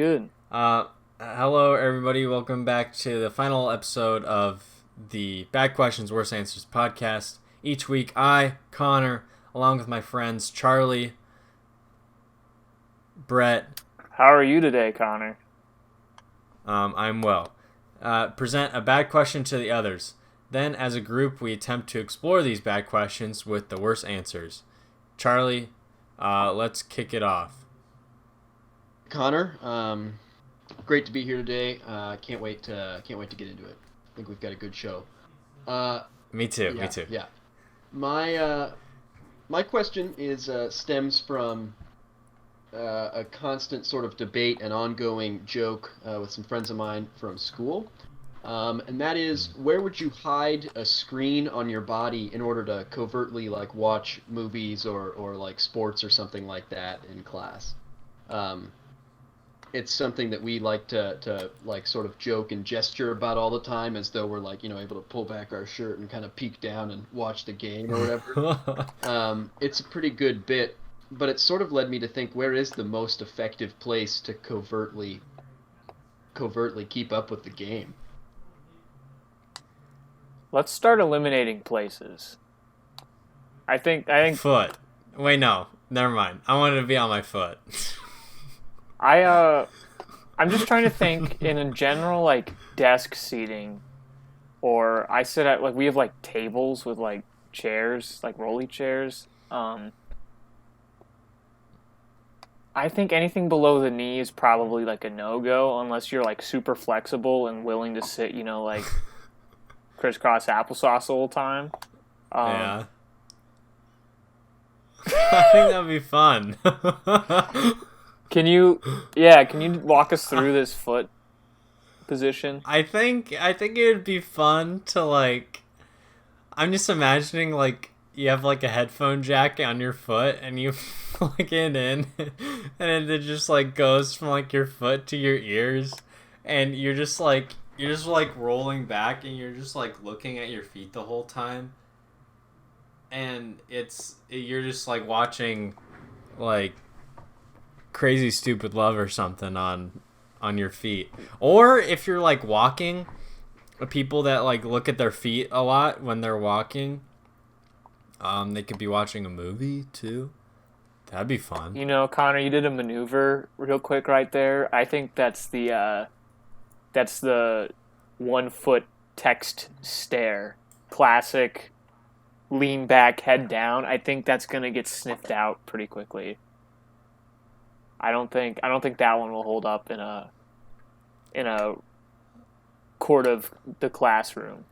good? Hello, everybody. Welcome back to the final episode of the Bad Questions, Worst Answers podcast. Each week, I, Connor, along with my friends Charlie, Brett. How are you today, Connor? I'm well. Present a bad question to the others. Then, as a group, we attempt to explore these bad questions with the worst answers. Charlie, let's kick it off. Connor, great to be here today. Can't wait to get into it. I think we've got a good show. Me too. Yeah, Me too. yeah. My question is stems from a constant sort of debate and ongoing joke with some friends of mine from school. And that is, where would you hide a screen on your body in order to covertly watch movies or like sports or something like that in class? It's something that we like to sort of joke and gesture about all the time, as though we're able to pull back our shirt and kind of peek down and watch the game or whatever. It's a pretty good bit, but it sort of led me to think, where is the most effective place to covertly keep up with the game? Let's start eliminating places. I think Foot. Wait, no. Never mind. I wanted to be on my foot. I'm just trying to think in general, desk seating, or I sit at we have tables with chairs, rolly chairs. I think anything below the knee is probably a no-go unless you're super flexible and willing to sit, crisscross applesauce the whole time. Yeah. I think that'd be fun. Can you walk us through this foot position? I think it would be fun to I'm just imagining you have a headphone jack on your foot and you plug it in and it just goes from your foot to your ears and you're just rolling back and you're just looking at your feet the whole time, and you're just watching Crazy Stupid Love or something on your feet. Or if you're walking, people that look at their feet a lot when they're walking, they could be watching a movie too. That'd be fun. Connor, you did a maneuver real quick right there. I think that's the 1 foot text stare. Classic lean back, head down. I think that's gonna get sniffed out pretty quickly. I don't think that one will hold up in a court of the classroom.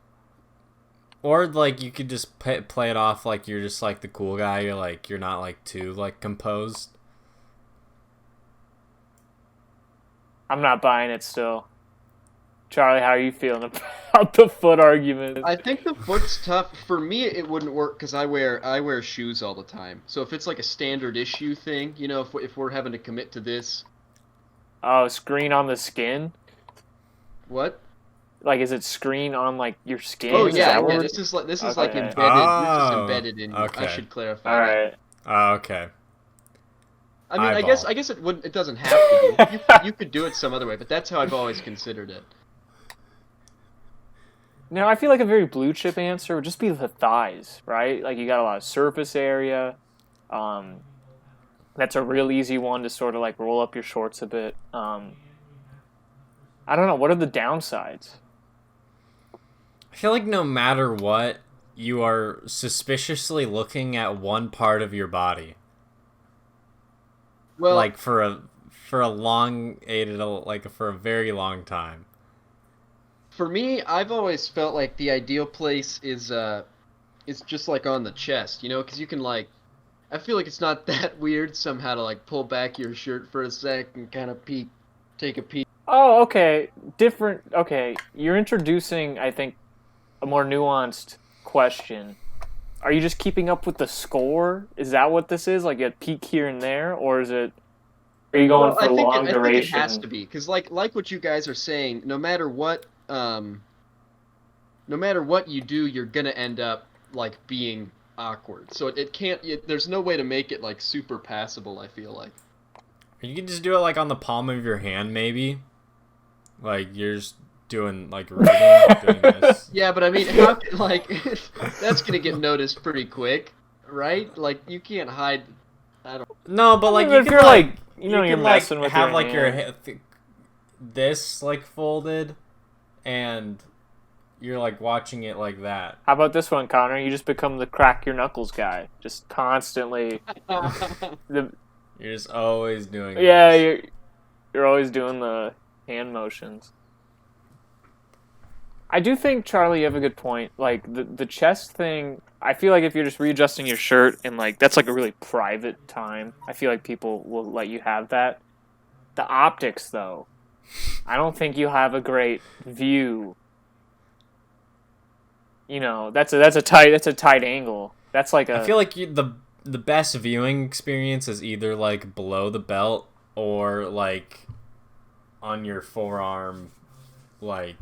Or you could just play it off you're just the cool guy. You're not too composed. I'm not buying it still. Charlie, how are you feeling about the foot argument? I think the foot's tough. For me, it wouldn't work because I wear shoes all the time. So if it's a standard issue thing, if we're having to commit to this. Oh, screen on the skin? What? Is it screen on your skin? Oh yeah. This is embedded. This is embedded in you. Okay. I should clarify. All right. Oh, okay. I mean, Eyeball. I guess it wouldn't. It doesn't have to be. You could do it some other way, but that's how I've always considered it. No, I feel a very blue chip answer would just be the thighs, right? You got a lot of surface area. That's a real easy one to sort of roll up your shorts a bit. I don't know. What are the downsides? I feel no matter what, you are suspiciously looking at one part of your body. Well, For a very long time. for me, I've always felt the ideal place is just on the chest, because you can I feel it's not that weird somehow to pull back your shirt for a sec and kind of take a peek. Oh, okay. Different. Okay, you're introducing, I think, a more nuanced question. Are you just keeping up with the score? Is that what this is? A peek here and there, or is it? Are you going for long duration? I think it has to be, because like what you guys are saying, no matter what you do, you're gonna end up being awkward. So it can't. There's no way to make it super passable, I feel like. You can just do it like on the palm of your hand, maybe. Like you're just doing like reading, doing this. Yeah, but I mean, how like that's gonna get noticed pretty quick, right? Like you can't hide. I don't. No, but like But you if can you're like like, you're can messing like with have your like your hand. this like folded, and you're like watching it like that. How about this one, Connor? You just become the crack your knuckles guy, just constantly. The You're just always doing. yeah, this. you're always doing the hand motions. I do think, Charlie, you have a good point. Like the chest thing, I feel like if you're just readjusting your shirt and like that's like a really private time, I feel like people will let you have that. The optics, though, I don't think you have a great view. You know, that's a tight angle. That's like I feel like the best viewing experience is either like below the belt or like on your forearm, like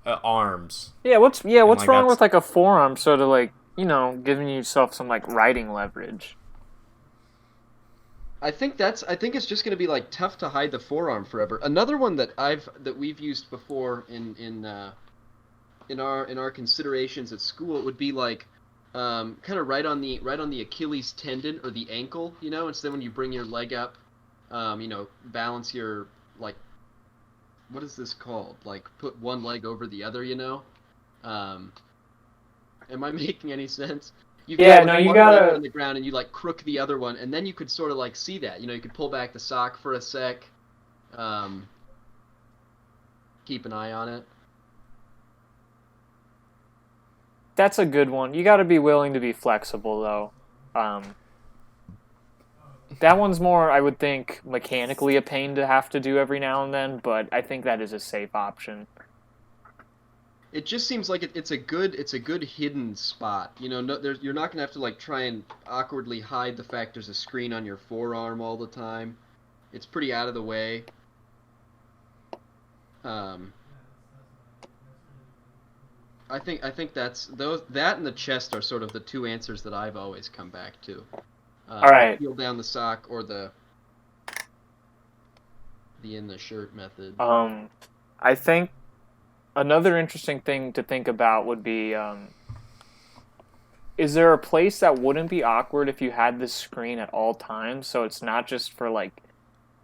arms. yeah. What's like, wrong that's- with like a forearm sort of like giving yourself some like riding leverage. I think it's just gonna be like tough to hide the forearm forever. Another one that we've used before in our considerations at school would be like kind of right on the Achilles tendon or the ankle, and so then when you bring your leg up, balance your like what is this called? Like put one leg over the other, Am I making any sense? You've Yeah, got no, like you one leg gotta. on the ground and you like crook the other one, and then you could sort of like see that. You could pull back the sock for a sec, keep an eye on it. That's a good one. You got to be willing to be flexible, though. That one's more, I would think, mechanically a pain to have to do every now and then, but I think that is a safe option. It just seems like it's a good hidden spot. You're not gonna have to like try and awkwardly hide the fact there's a screen on your forearm all the time. It's pretty out of the way. I think that and the chest are sort of the two answers that I've always come back to. All right. Peel down the sock or the in the shirt method. I think another interesting thing to think about would be, is there a place that wouldn't be awkward if you had this screen at all times? So it's not just for like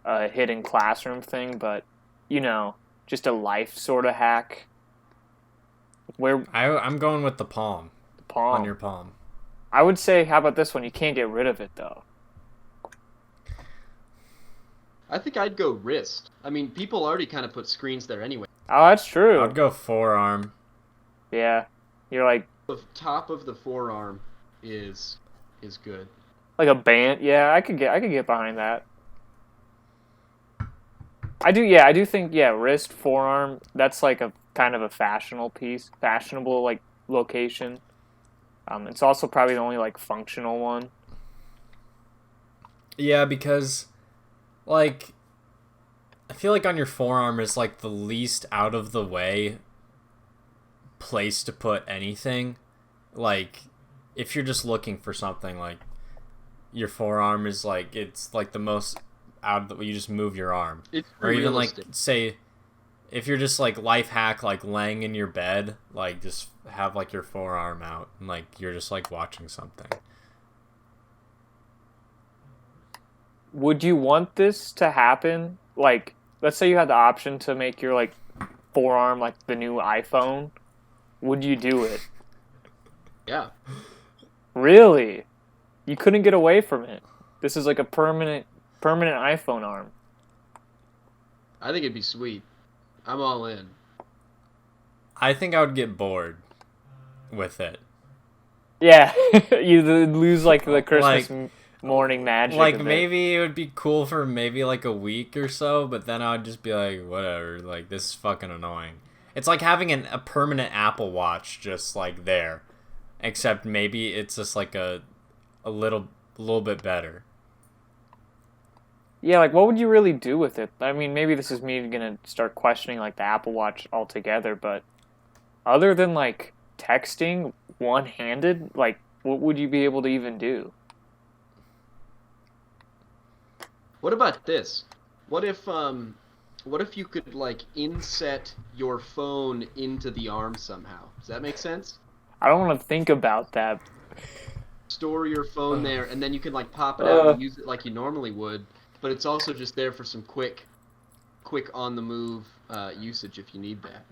a hidden classroom thing, but just a life sort of hack. Where I'm going with the palm. the palm. On your palm. I would say, how about this one? You can't get rid of it though. I think I'd go wrist. I mean, people already kind of put screens there anyway. Oh, that's true. I'd go forearm. Yeah, you're like The top of the forearm is good. a band. Yeah, I could get behind that. I do. Yeah, I do think. Yeah, wrist, forearm. That's like a kind of a fashionable like location. It's also probably the only like functional one. Yeah, because like I feel like on your forearm is like the least out of the way place to put anything. Like if you're just looking for something, like your forearm is like it's like the most out of the way. You just move your arm. It's Or even like realistic. say if you're just like life hack, like laying in your bed, like just have like your forearm out and like you're just like watching something. Would you want this to happen? Like, let's say you had the option to make your like forearm like the new iPhone. Would you do it? Yeah. Really? You couldn't get away from it. This is like a permanent iPhone arm. I think it'd be sweet. I'm all in. I think I would get bored with it. Yeah, you lose like the Christmas Like- morning magic. Like of it. maybe it would be cool for maybe like a week or so, but then I would just be like, whatever. Like this is fucking annoying. It's like having a permanent Apple Watch just like there, except maybe it's just like a little bit better. Yeah, like what would you really do with it? I mean, maybe this is me gonna start questioning like the Apple Watch altogether, but other than like texting one-handed, like what would you be able to even do? What about this? What if you could like inset your phone into the arm somehow? Does that make sense? I don't want to think about that. Store your phone there, and then you can like pop it out Uh, and use it like you normally would, but it's also just there for some quick on the move usage if you need that.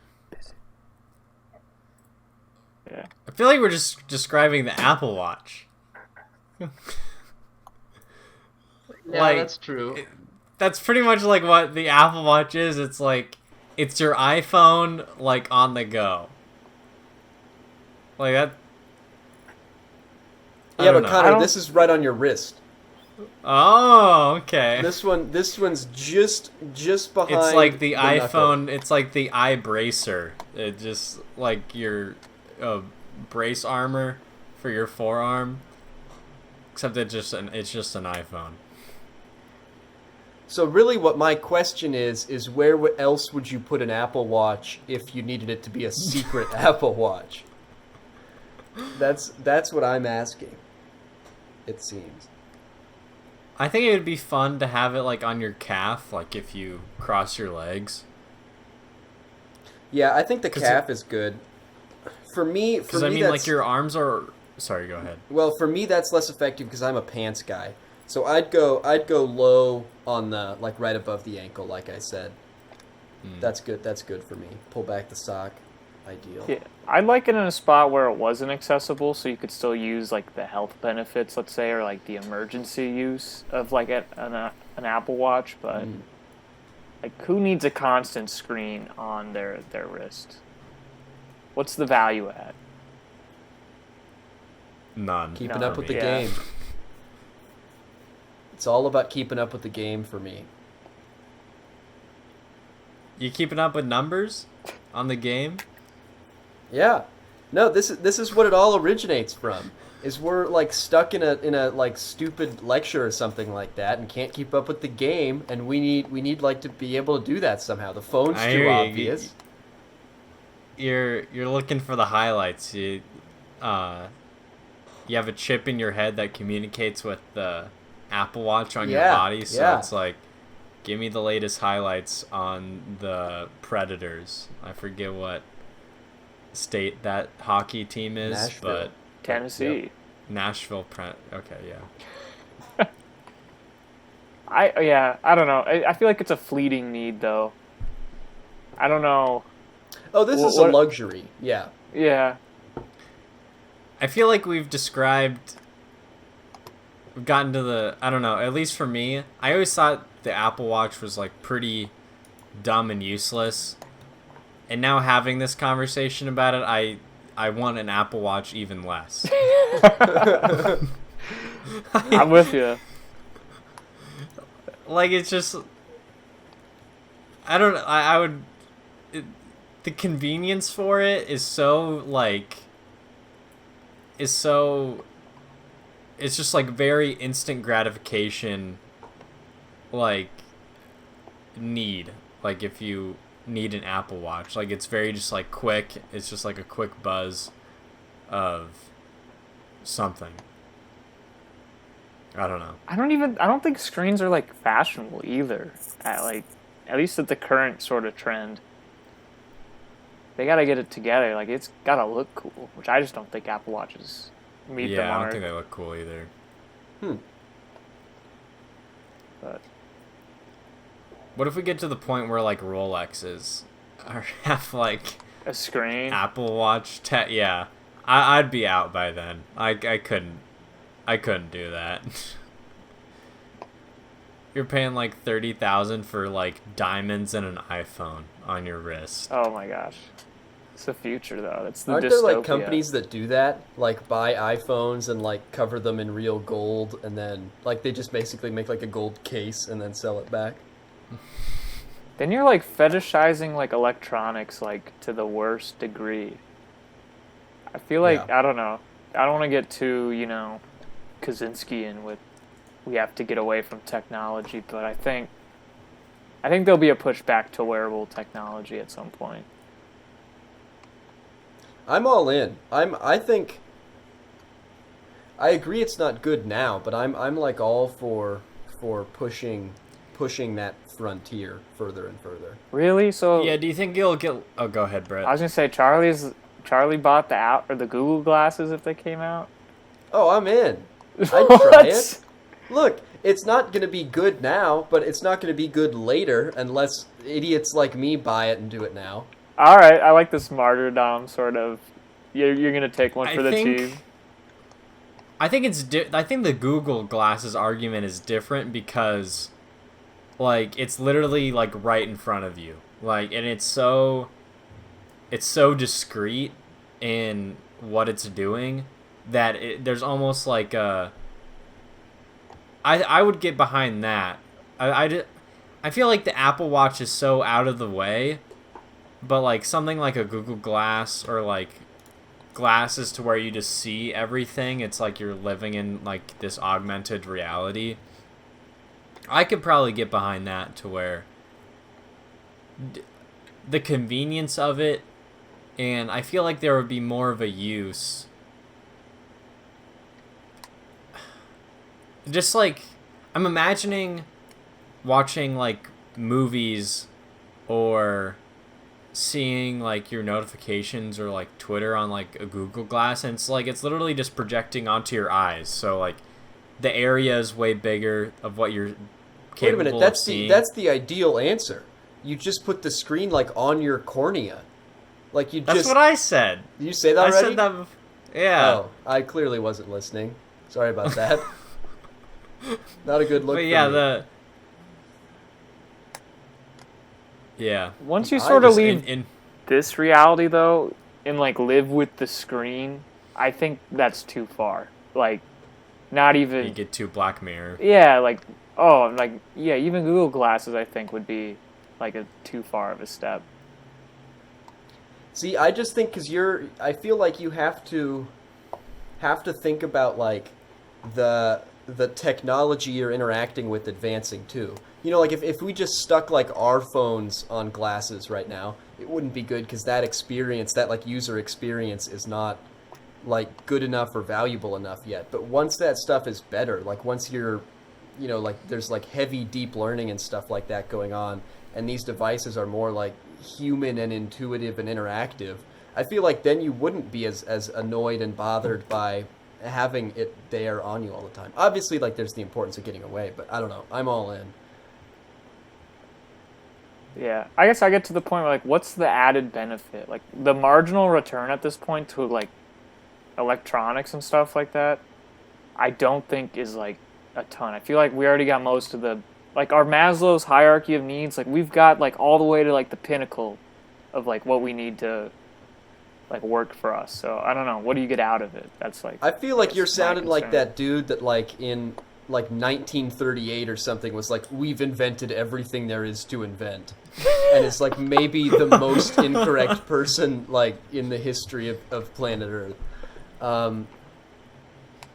yeah. I feel like we're just describing the Apple Watch. Yeah, Like, that's true. That's pretty much like what the Apple Watch is. It's like, it's your iPhone, like, on the go. Like, that... I Yeah, don't but know. Connor, this is right on your wrist. Oh, okay. This one's just behind. It's like the knuckle. iPhone, it's like the eye bracer. It just, like, your brace armor for your forearm. Except it's just an iPhone. So really, what my question is where else would you put an Apple Watch if you needed it to be a secret Apple Watch? That's what I'm asking. It seems. I think it would be fun to have it like on your calf, like if you cross your legs. Yeah, I think the calf is good. For me, Because I mean, that's, like your arms are. Sorry, go ahead. well, for me that's less effective because I'm a pants guy. So I'd go low on the like right above the ankle, like I said. That's good. That's good for me. Pull back the sock, ideal. Yeah, I'd like it in a spot where it wasn't accessible, so you could still use like the health benefits, let's say, or like the emergency use of like an Apple Watch. But like, who needs a constant screen on their wrist? What's the value at? None. Keeping No, up with the yeah. game. It's all about keeping up with the game for me. You keeping up with numbers on the game? Yeah. No, this is what it all originates from. Is we're like stuck in a like stupid lecture or something like that and can't keep up with the game, and we need like to be able to do that somehow. The phone's I too hear you. obvious. You're looking for the highlights. You have a chip in your head that communicates with the Apple Watch on your Yeah, body, so yeah. it's like, give me the latest highlights on the Predators. I forget what state that hockey team is, Nashville. but Tennessee. Yep. Nashville. Okay, yeah. I don't know. I feel like it's a fleeting need though. I don't know. Oh, this is a What- luxury. Yeah. Yeah. I feel like we've gotten to the, I don't know, at least for me, I always thought the Apple Watch was like pretty dumb and useless. And now having this conversation about it, I want an Apple Watch even less. I'm with you. Like, it's just, I don't know, I would, the convenience for it is so, like, it's just, like, very instant gratification, like, need. Like, if you need an Apple Watch. Like, it's very just, like, quick. It's just, like, a quick buzz of something. I don't know. I don't think screens are like fashionable either. At least at the current sort of trend. They gotta get it together. Like, it's gotta look cool, which I just don't think Apple Watches meet the Yeah, I don't mark. think they look cool either. But What if we get to the point where, like, Rolexes have, like, a screen. Apple Watch yeah. I'd be out by then. I couldn't do that. You're paying like 30,000 for like diamonds and an iPhone on your wrist. Oh my gosh, it's the future though. It's the Aren't dystopia. there like companies that do that? Like buy iPhones and like cover them in real gold, and then like they just basically make like a gold case and then sell it back. Then you're like fetishizing like electronics like to the worst degree. I feel like Yeah. I don't know. I don't want to get too Kaczynskian with we have to get away from technology, but I think there'll be a push back to wearable technology at some point. I'm all in. I think I agree it's not good now, but I'm like all for for pushing that frontier further and further. Really? So Yeah, do you think you'll get... Oh, go ahead, Brett. I was gonna say Charlie bought the Google glasses if they came out. Oh, I'm in. I'd try What? it. Look, it's not going to be good now, but it's not going to be good later unless idiots like me buy it and do it now. All right, I like this martyrdom sort of. You're gonna take one for the team. I think I think the Google Glasses argument is different because, like, it's literally like right in front of you, like, and it's so discreet in what it's doing that there's almost like a. I would get behind that. I feel like the Apple Watch is so out of the way, but like something like a Google Glass or like glasses to where you just see everything, it's like you're living in like this augmented reality. I could probably get behind that to where the convenience of it, and I feel like there would be more of a use. Just like, I'm imagining watching like movies or seeing like your notifications or like Twitter on like a Google Glass, and it's like it's literally just projecting onto your eyes. So like the area is way bigger of what you're capable Wait a minute, of seeing. that's the ideal answer. You just put the screen like on your cornea. Like That's what I said. Did you say that already? I said that yeah. Oh, I clearly wasn't listening. Sorry about that. Not a good look. But yeah, for me. yeah. Once you sort of leave this reality though, and like live with the screen, I think that's too far. Like, not even. You get too Black Mirror. Yeah, like even Google Glasses I think would be like a too far of a step. See, I just think I feel like you have to think about like the technology you're interacting with advancing too. You know, like if we just stuck like our phones on glasses right now, it wouldn't be good because that experience, that like user experience is not like good enough or valuable enough yet. But once that stuff is better, like once you're, you know, like there's like heavy deep learning and stuff like that going on, and these devices are more like human and intuitive and interactive, I feel like then you wouldn't be as annoyed and bothered by having it there on you all the time. Obviously, like there's the importance of getting away, but I don't know. I'm all in. Yeah, I guess I get to the point where like, what's the added benefit? Like the marginal return at this point to like electronics and stuff like that, I don't think is like a ton. I feel like we already got most of the like our Maslow's hierarchy of needs. Like we've got like all the way to like the pinnacle of like what we need to like work for us. So I don't know. What do you get out of it? That's like. I feel like you're sounding like concern. that dude that like in like 1938 or something was like, we've invented everything there is to invent, and it's like maybe the most incorrect person like in the history of planet Earth.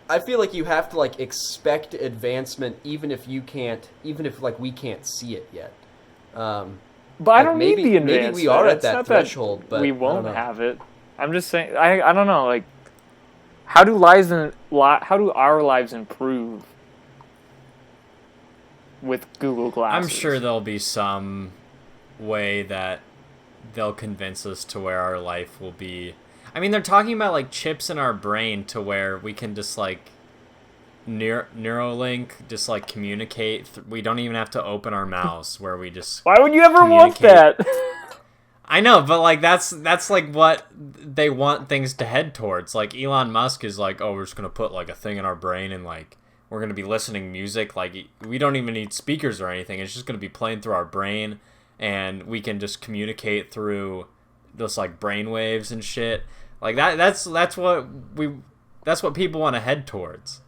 I feel like you have to like expect advancement even if like we can't see it yet. But I don't need the advancement. Maybe we are at that threshold, but we won't have it. I'm just saying. I don't know. Like, how do our lives improve with Google Glasses? I'm sure there'll be some way that they'll convince us to where our life will be. I mean, they're talking about like chips in our brain to where we can just like Neuralink, just like communicate. We don't even have to open our mouths, where we just. Why would you ever want that? I know, but like that's like what they want things to head towards. Like Elon Musk is like, oh, we're just gonna put like a thing in our brain and like we're gonna be listening music. Like we don't even need speakers or anything. It's just gonna be playing through our brain, and we can just communicate through those like brain waves and shit. Like that's what people want to head towards.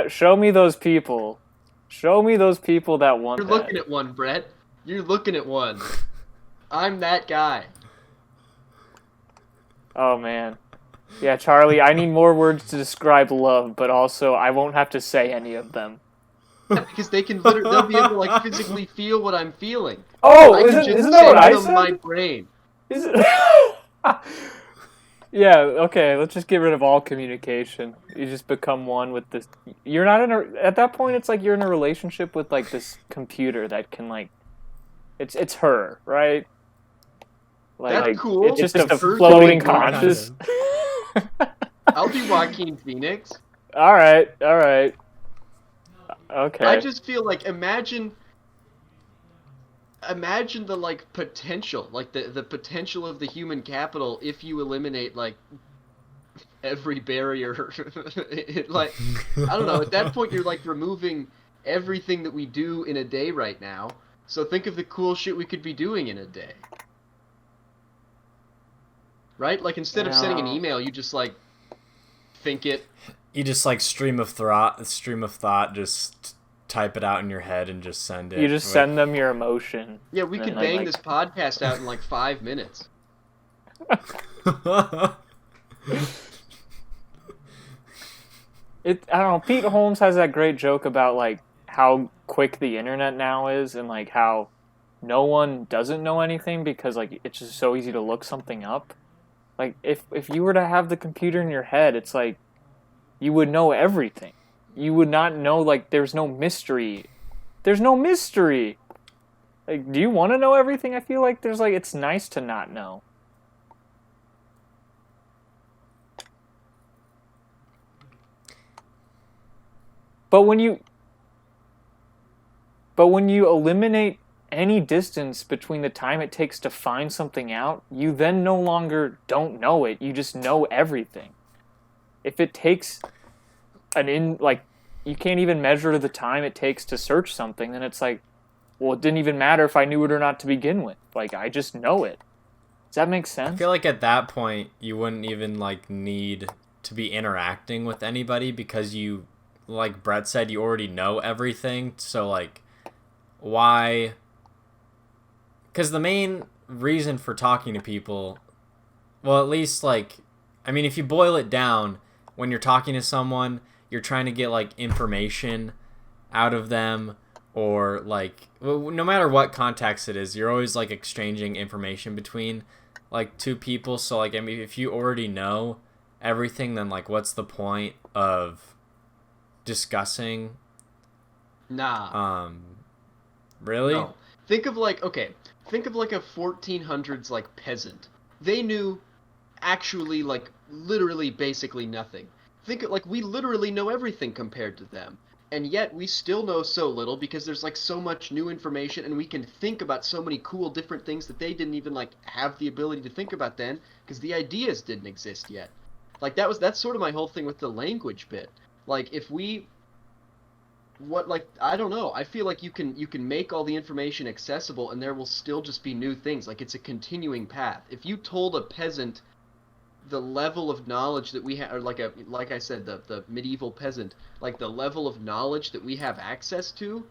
Show me those people. Show me those people that want You're that. looking at one, Brett. You're looking at one. I'm that guy. Oh, man. Yeah, Charlie, I need more words to describe love, but also I won't have to say any of them. Yeah, because they'll be able to like physically feel what I'm feeling. Oh, I can isn't just that what I send them said? my brain. Is it? Yeah, okay, let's just get rid of all communication. You just become one with this. You're not in a. At that point, it's like you're in a relationship with like this computer that can like. It's her, right? That's cool. It's just It's a her floating doing conscious. I'll be Joaquin Phoenix. All right. Okay. I just feel like imagine the like potential, like the potential of the human capital if you eliminate like every barrier. Like I don't know, at that point you're like removing everything that we do in a day right now. So think of the cool shit we could be doing in a day. Right? Like instead of sending an email, you just like think it. You just like stream of thought, just type it out in your head and just send it. You just send them your emotion. Yeah, we could bang this podcast out in like 5 minutes. I don't know. Pete Holmes has that great joke about like how quick the internet now is, and like how no one doesn't know anything because like it's just so easy to look something up. Like if you were to have the computer in your head, it's like you would know everything. You would not know, like, there's no mystery. There's no mystery. Like, do you want to know everything? I feel like there's like it's nice to not know. But when you eliminate any distance between the time it takes to find something out, you then no longer don't know it. You just know everything. If it takes you can't even measure the time it takes to search something, then it's like, well, it didn't even matter if I knew it or not to begin with. Like, I just know it. Does that make sense? I feel like at that point, you wouldn't even, like, need to be interacting with anybody because you, like Brett said, you already know everything. So, like, why? Because the main reason for talking to people, well, at least, like, I mean, if you boil it down, when you're talking to someone, you're trying to get, like, information out of them, or, like, no matter what context it is, you're always, like, exchanging information between, like, two people. So, like, I mean, if you already know everything, then, like, what's the point of discussing? Nah. Really? No. Think of like a 1400s like peasant. They knew actually like literally basically nothing. Think of, like, we literally know everything compared to them. And yet we still know so little because there's like so much new information, and we can think about so many cool different things that they didn't even like have the ability to think about then because the ideas didn't exist yet. Like that's sort of my whole thing with the language bit. Like if we I don't know. I feel like you can make all the information accessible and there will still just be new things. Like it's a continuing path. If you told a peasant the level of knowledge that we have, or like I said, the medieval peasant, like the level of knowledge that we have access to,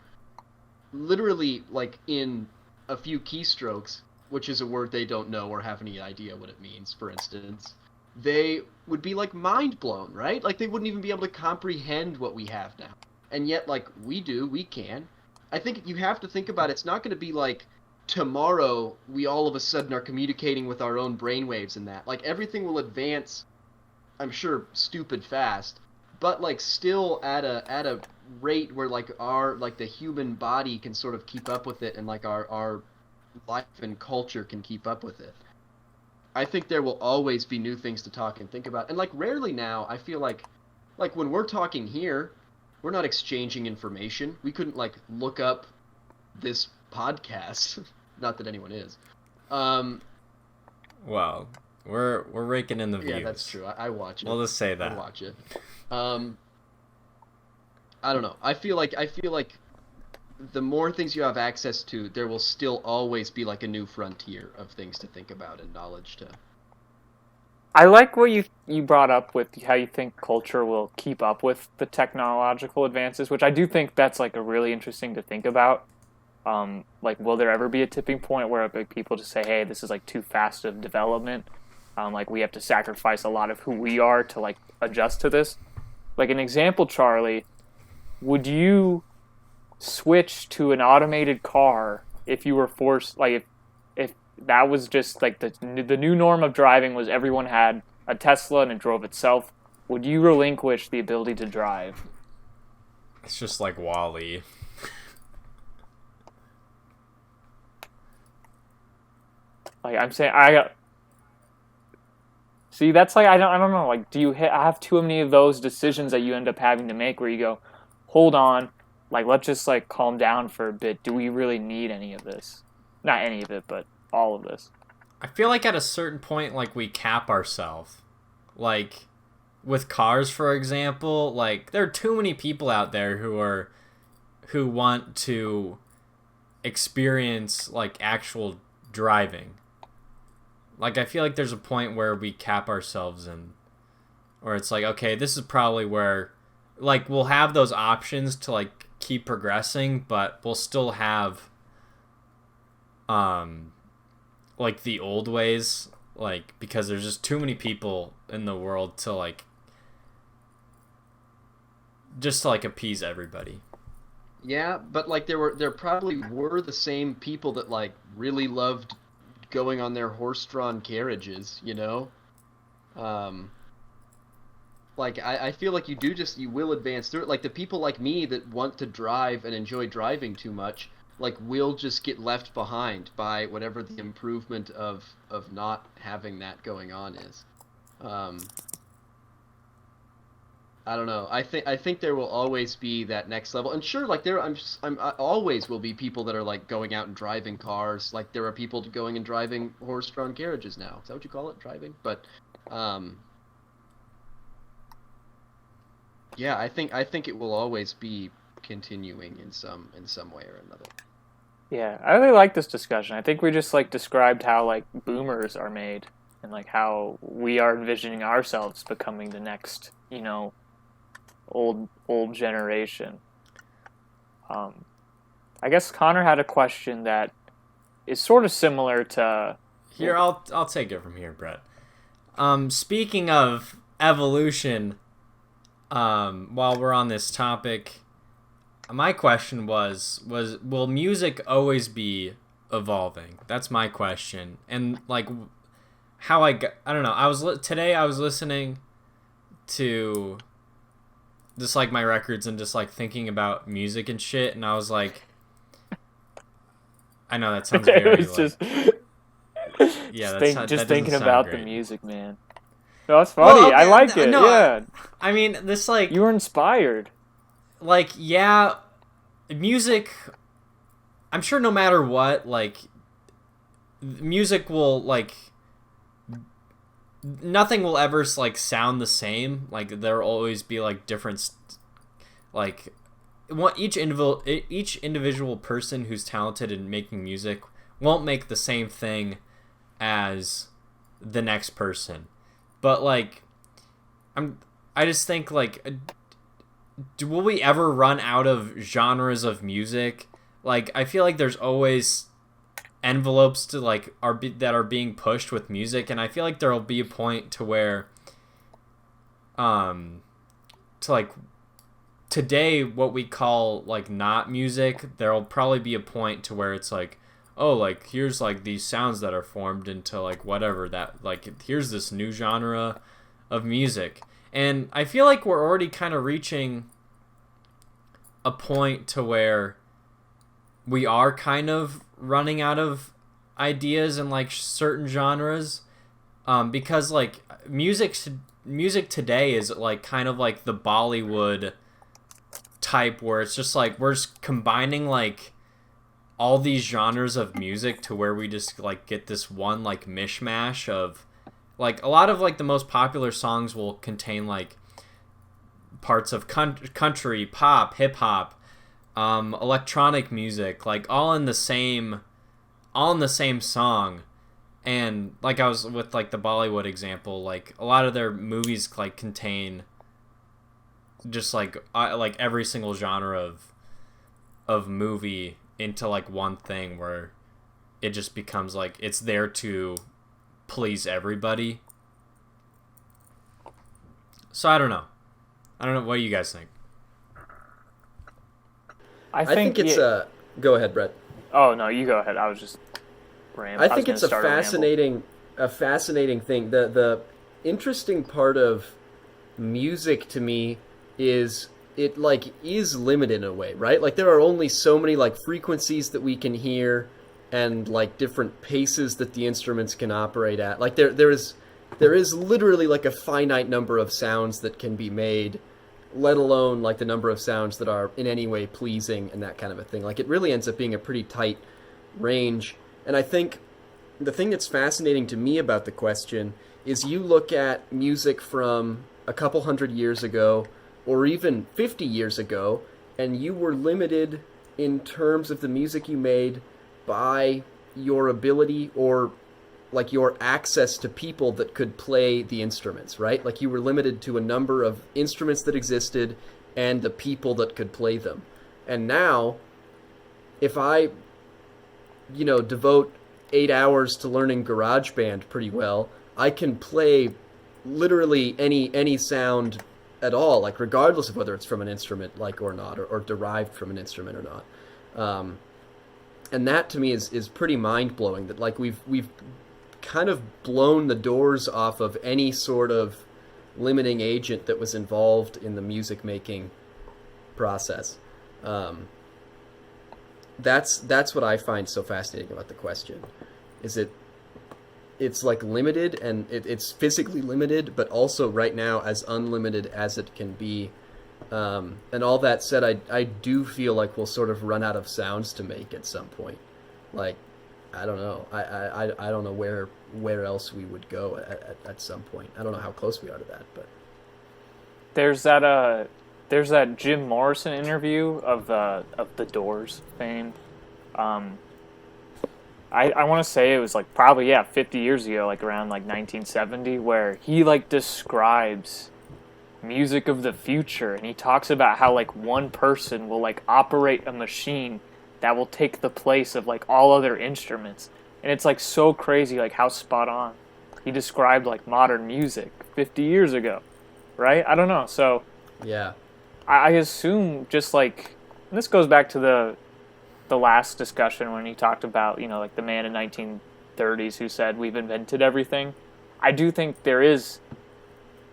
literally like in a few keystrokes, which is a word they don't know or have any idea what it means, for instance, they would be like mind blown, right? Like they wouldn't even be able to comprehend what we have now. And yet, like, we can. I think you have to think about it's not going to be like tomorrow we all of a sudden are communicating with our own brainwaves and that. Like, everything will advance, I'm sure, stupid fast, but, like, still at a rate where, like, the human body can sort of keep up with it, and, like, our life and culture can keep up with it. I think there will always be new things to talk and think about. And, like, rarely now, I feel like when we're talking here, we're not exchanging information. We couldn't, like, look up this podcast. Not that anyone is. Well, we're raking in the views. Yeah, that's true. I watch it. We'll just say that. I watch it. I don't know. I feel like the more things you have access to, there will still always be, like, a new frontier of things to think about and knowledge to... I like what you brought up with how you think culture will keep up with the technological advances, which I do think that's like a really interesting to think about. Like, will there ever be a tipping point where people just say, hey, this is like too fast of development? Like we have to sacrifice a lot of who we are to like adjust to this. Like an example, Charlie, would you switch to an automated car if you were forced, like if that was just like the new norm of driving was everyone had a Tesla and it drove itself, would you relinquish the ability to drive? It's just like Wall-E. Like I'm saying, see, that's like I don't know. Like, I have too many of those decisions that you end up having to make where you go, hold on, like let's just like calm down for a bit. Do we really need any of this? Not any of it, but all of this. I feel like at a certain point, like, we cap ourselves. Like, with cars, for example, like, there are too many people out there who want to experience, like, actual driving. Like, I feel like there's a point where we cap ourselves or it's like, okay, this is probably where, like, we'll have those options to, like, keep progressing, but we'll still have, like, the old ways, like, because there's just too many people in the world to, like, just to, like, appease everybody. Yeah, but like there probably were the same people that like really loved going on their horse-drawn carriages, you know? Like I feel like you will advance through it. Like the people like me that want to drive and enjoy driving too much, like will just get left behind by whatever the improvement of not having that going on is. I don't know. I think there will always be that next level, and sure, like I always will be people that are like going out and driving cars. Like there are people going and driving horse-drawn carriages now. Is that what you call it, driving? But, yeah, I think it will always be continuing in some way or another. Yeah, I really like this discussion. I think we just like described how like boomers are made and like how we are envisioning ourselves becoming the next, old generation. I guess Connor had a question that is sort of similar to. Here, I'll take it from here, Brett. Speaking of evolution, while we're on this topic, my question was will music always be evolving? That's my question. And like how I don't know. Today I was listening to just like my records and just like thinking about music and shit, and I was like, I know that sounds very It was like, just yeah, just thinking about the music, man. No, it's Well, funny. okay, I like it. no, Yeah, I mean, this like you were inspired. like yeah, music. I'm sure no matter what, like music will like nothing will ever like sound the same. Like there'll always be like different, like each individual person who's talented in making music won't make the same thing as the next person. But like I just think like will we ever run out of genres of music? Like I feel like there's always envelopes to like that are being pushed with music, and I feel like there'll be a point to where to like today what we call like not music, there'll probably be a point to where it's like, oh, like here's like these sounds that are formed into like whatever that like here's this new genre of music. And I feel like we're already kind of reaching a point to where we are kind of running out of ideas in like certain genres, because like music today is like kind of like the Bollywood type where it's just like we're just combining like all these genres of music to where we just like get this one like mishmash of like a lot of like the most popular songs will contain like parts of country, pop, hip hop, electronic music, like all in the same song. And like I was with like the Bollywood example, like a lot of their movies like contain just like every single genre of movie into like one thing where it just becomes like it's there to please everybody. So I don't know. What do you guys think? I think it's a. Go ahead, Brett. Oh no, you go ahead. I was just rambling. I think it's a fascinating thing. interesting part of music to me is it like is limited in a way, right? Like there are only so many like frequencies that we can hear and like different paces that the instruments can operate at. Like there is literally like a finite number of sounds that can be made, let alone like the number of sounds that are in any way pleasing and that kind of a thing. Like it really ends up being a pretty tight range. And I think the thing that's fascinating to me about the question is you look at music from a couple hundred years ago or even 50 years ago, and you were limited in terms of the music you made by your ability or like your access to people that could play the instruments, right? Like you were limited to a number of instruments that existed and the people that could play them. And now, if I, devote 8 hours to learning GarageBand pretty well, I can play literally any sound at all, like regardless of whether it's from an instrument like or not, or derived from an instrument or not. And that to me is pretty mind blowing. That like we've kind of blown the doors off of any sort of limiting agent that was involved in the music making process. That's what I find so fascinating about the question. Is it's like limited and it's physically limited, but also right now as unlimited as it can be. And all that said, I do feel like we'll sort of run out of sounds to make at some point. Like, I don't know. I don't know where else we would go at some point. I don't know how close we are to that, but There's that Jim Morrison interview of the Doors fame. I want to say it was like probably 50 years ago, like around like 1970, where he like describes music of the future, and he talks about how like one person will like operate a machine that will take the place of like all other instruments, and it's like so crazy like how spot on he described like modern music 50 years ago, right? I don't know. So yeah. I assume just like, and this goes back to the last discussion when he talked about, like the man in 1930s who said we've invented everything. I do think there is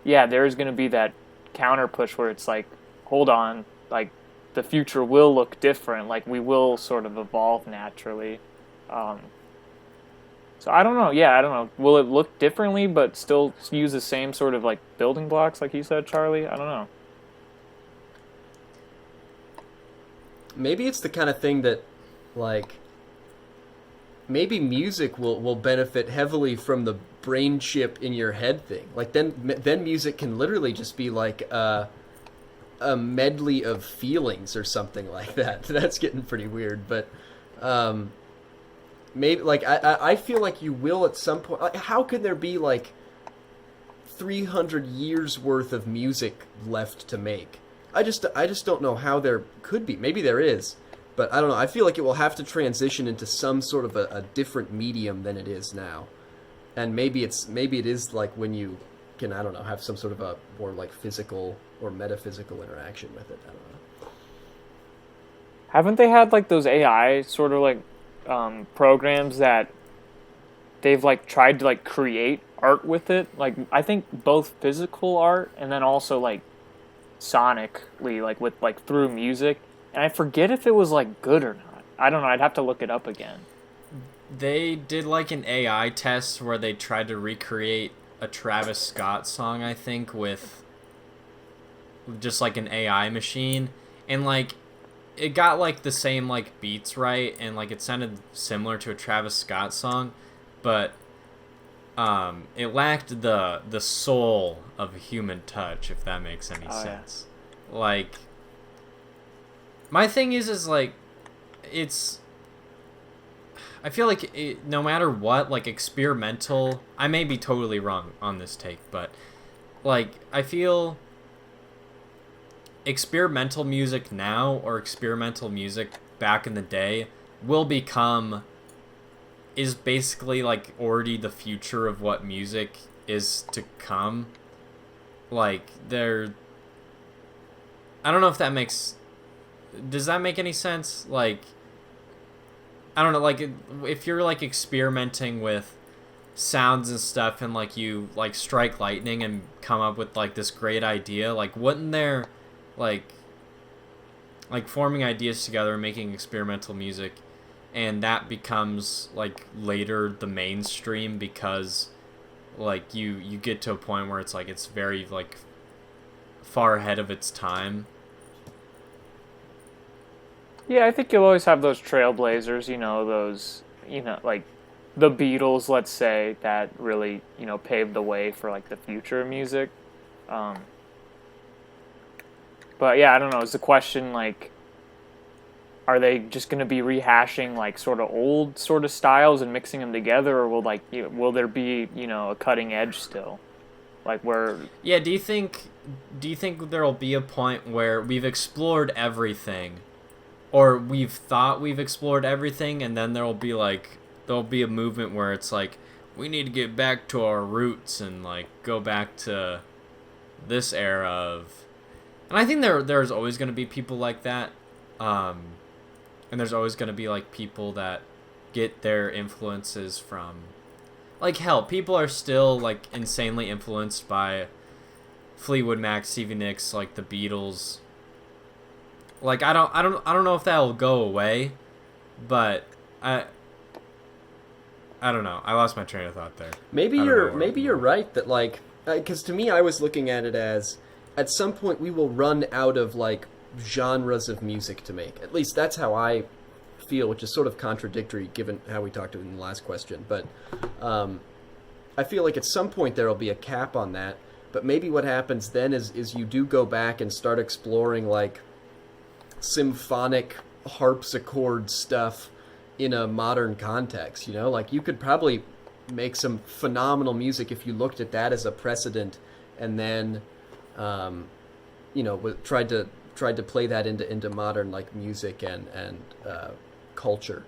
going to be that counter push where it's like, hold on, like the future will look different, like we will sort of evolve naturally. So I don't know. I don't know. Will it look differently but still use the same sort of like building blocks like you said, Charlie? I don't know. Maybe it's the kind of thing that, like, maybe music will benefit heavily from the brain chip in your head thing. Like, then music can literally just be like a medley of feelings or something like that. That's getting pretty weird, but maybe, like, I feel like you will at some point. Like, how could there be, like, 300 years worth of music left to make? I just don't know how there could be. Maybe there is, but I don't know. I feel like it will have to transition into some sort of a different medium than it is now, and maybe it is like when you can, I don't know, have some sort of a more like physical or metaphysical interaction with it. I don't know. Haven't they had like those AI sort of like programs that they've like tried to like create art with it? Like I think both physical art and then also like sonically, like with like through music, and I forget if it was like good or not. I don't know. I'd have to look it up again. They did like an AI test where they tried to recreate a Travis Scott song, I think, with just like an AI machine, and like it got like the same like beats right, and like it sounded similar to a Travis Scott song, but it lacked the soul of a human touch, if that makes any sense. Yeah. Like, my thing is like, I feel like no matter what, like experimental, I may be totally wrong on this take, but like, I feel experimental music now or experimental music back in the day is basically like already the future of what music is to come. Like I don't know if that does that make any sense? Like, I don't know, like if you're like experimenting with sounds and stuff, and like you like strike lightning and come up with like this great idea, like wouldn't there like forming ideas together and making experimental music, and that becomes like later the mainstream because like you get to a point where it's like it's very like far ahead of its time. Yeah, I think you'll always have those trailblazers, like the Beatles, let's say, that really, paved the way for like the future of music. Um, but yeah, I don't know. Is the question like, are they just going to be rehashing like sort of old sort of styles and mixing them together, or will there be a cutting edge still, like where? Yeah, do you think there'll be a point where we've explored everything, or we've thought we've explored everything, and then there'll be a movement where it's like we need to get back to our roots and like go back to this era of, and I think there's always going to be people like that, and there's always going to be like people that get their influences from, like, hell, people are still like insanely influenced by Fleetwood Mac, Stevie Nicks, like the Beatles. Like I don't know if that will go away, but I don't know. I lost my train of thought there. Maybe you're right that like, because to me I was looking at it as at some point we will run out of like genres of music to make. At least that's how I feel, which is sort of contradictory given how we talked in the last question. But I feel like at some point there will be a cap on that. But maybe what happens then is you do go back and start exploring like symphonic harpsichord stuff in a modern context, like you could probably make some phenomenal music if you looked at that as a precedent and then tried to play that into modern like music and culture.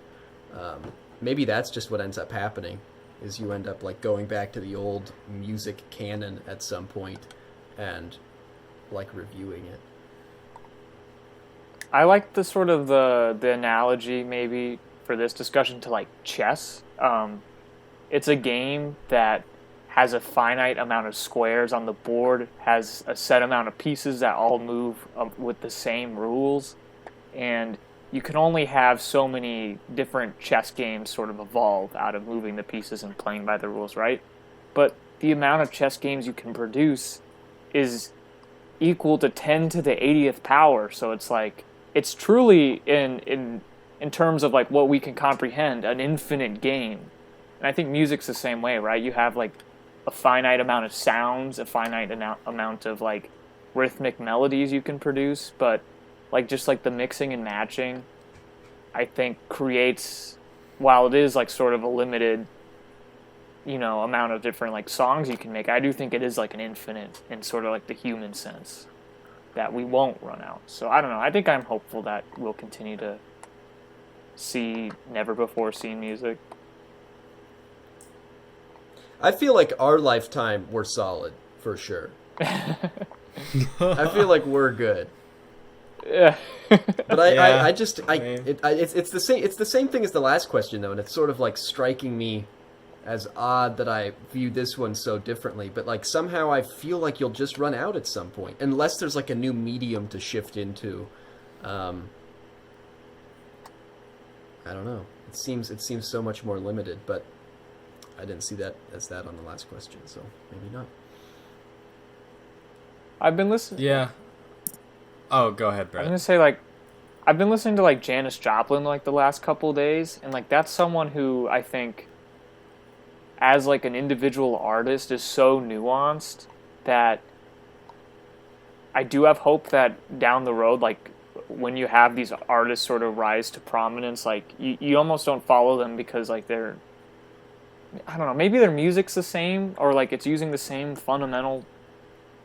Maybe that's just what ends up happening, is you end up like going back to the old music canon at some point and like reviewing it. I like the sort of the analogy maybe for this discussion to like chess. It's a game that has a finite amount of squares on the board, has a set amount of pieces that all move with the same rules, and you can only have so many different chess games sort of evolve out of moving the pieces and playing by the rules, right? But the amount of chess games you can produce is equal to 10 to the 80th power, so it's like it's truly in terms of like what we can comprehend an infinite game. And I think music's the same way, right? You have like a finite amount of sounds, a finite amount of like rhythmic melodies you can produce, but like just like the mixing and matching, I think creates, while it is like sort of a limited amount of different like songs you can make, I do think it is like an infinite in sort of like the human sense that we won't run out. So I don't know. I think I'm hopeful that we'll continue to see never before seen music. I feel like our lifetime we're solid for sure. I feel like we're good. Yeah. But it's the same thing as the last question though, and it's sort of like striking me as odd that I view this one so differently, but like somehow I feel like you'll just run out at some point unless there's like a new medium to shift into. I don't know. It seems so much more limited, but I didn't see that as that on the last question, so maybe not. I've been listening. Yeah. Oh, go ahead, Brett. I'm gonna say like I've been listening to like Janis Joplin like the last couple of days, and like that's someone who I think as like an individual artist is so nuanced that I do have hope that down the road, like when you have these artists sort of rise to prominence, like you almost don't follow them because like they're, I don't know, maybe their music's the same or like it's using the same fundamental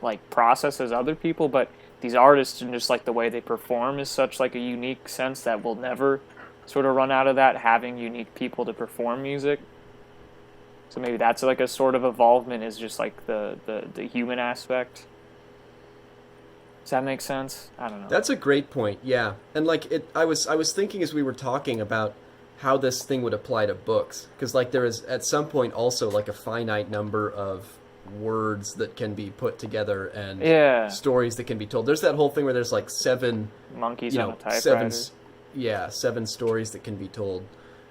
like process as other people, but these artists and just like the way they perform is such like a unique sense that we'll never sort of run out of that, having unique people to perform music. So maybe that's like a sort of evolvement, is just like the human aspect. Does that make sense? I don't know. That's a great point. Yeah, and like I was thinking as we were talking about how this thing would apply to books, because like there is at some point also like a finite number of words that can be put together and stories that can be told. There's that whole thing where there's like seven monkeys you on know, a typewriter. seven stories that can be told.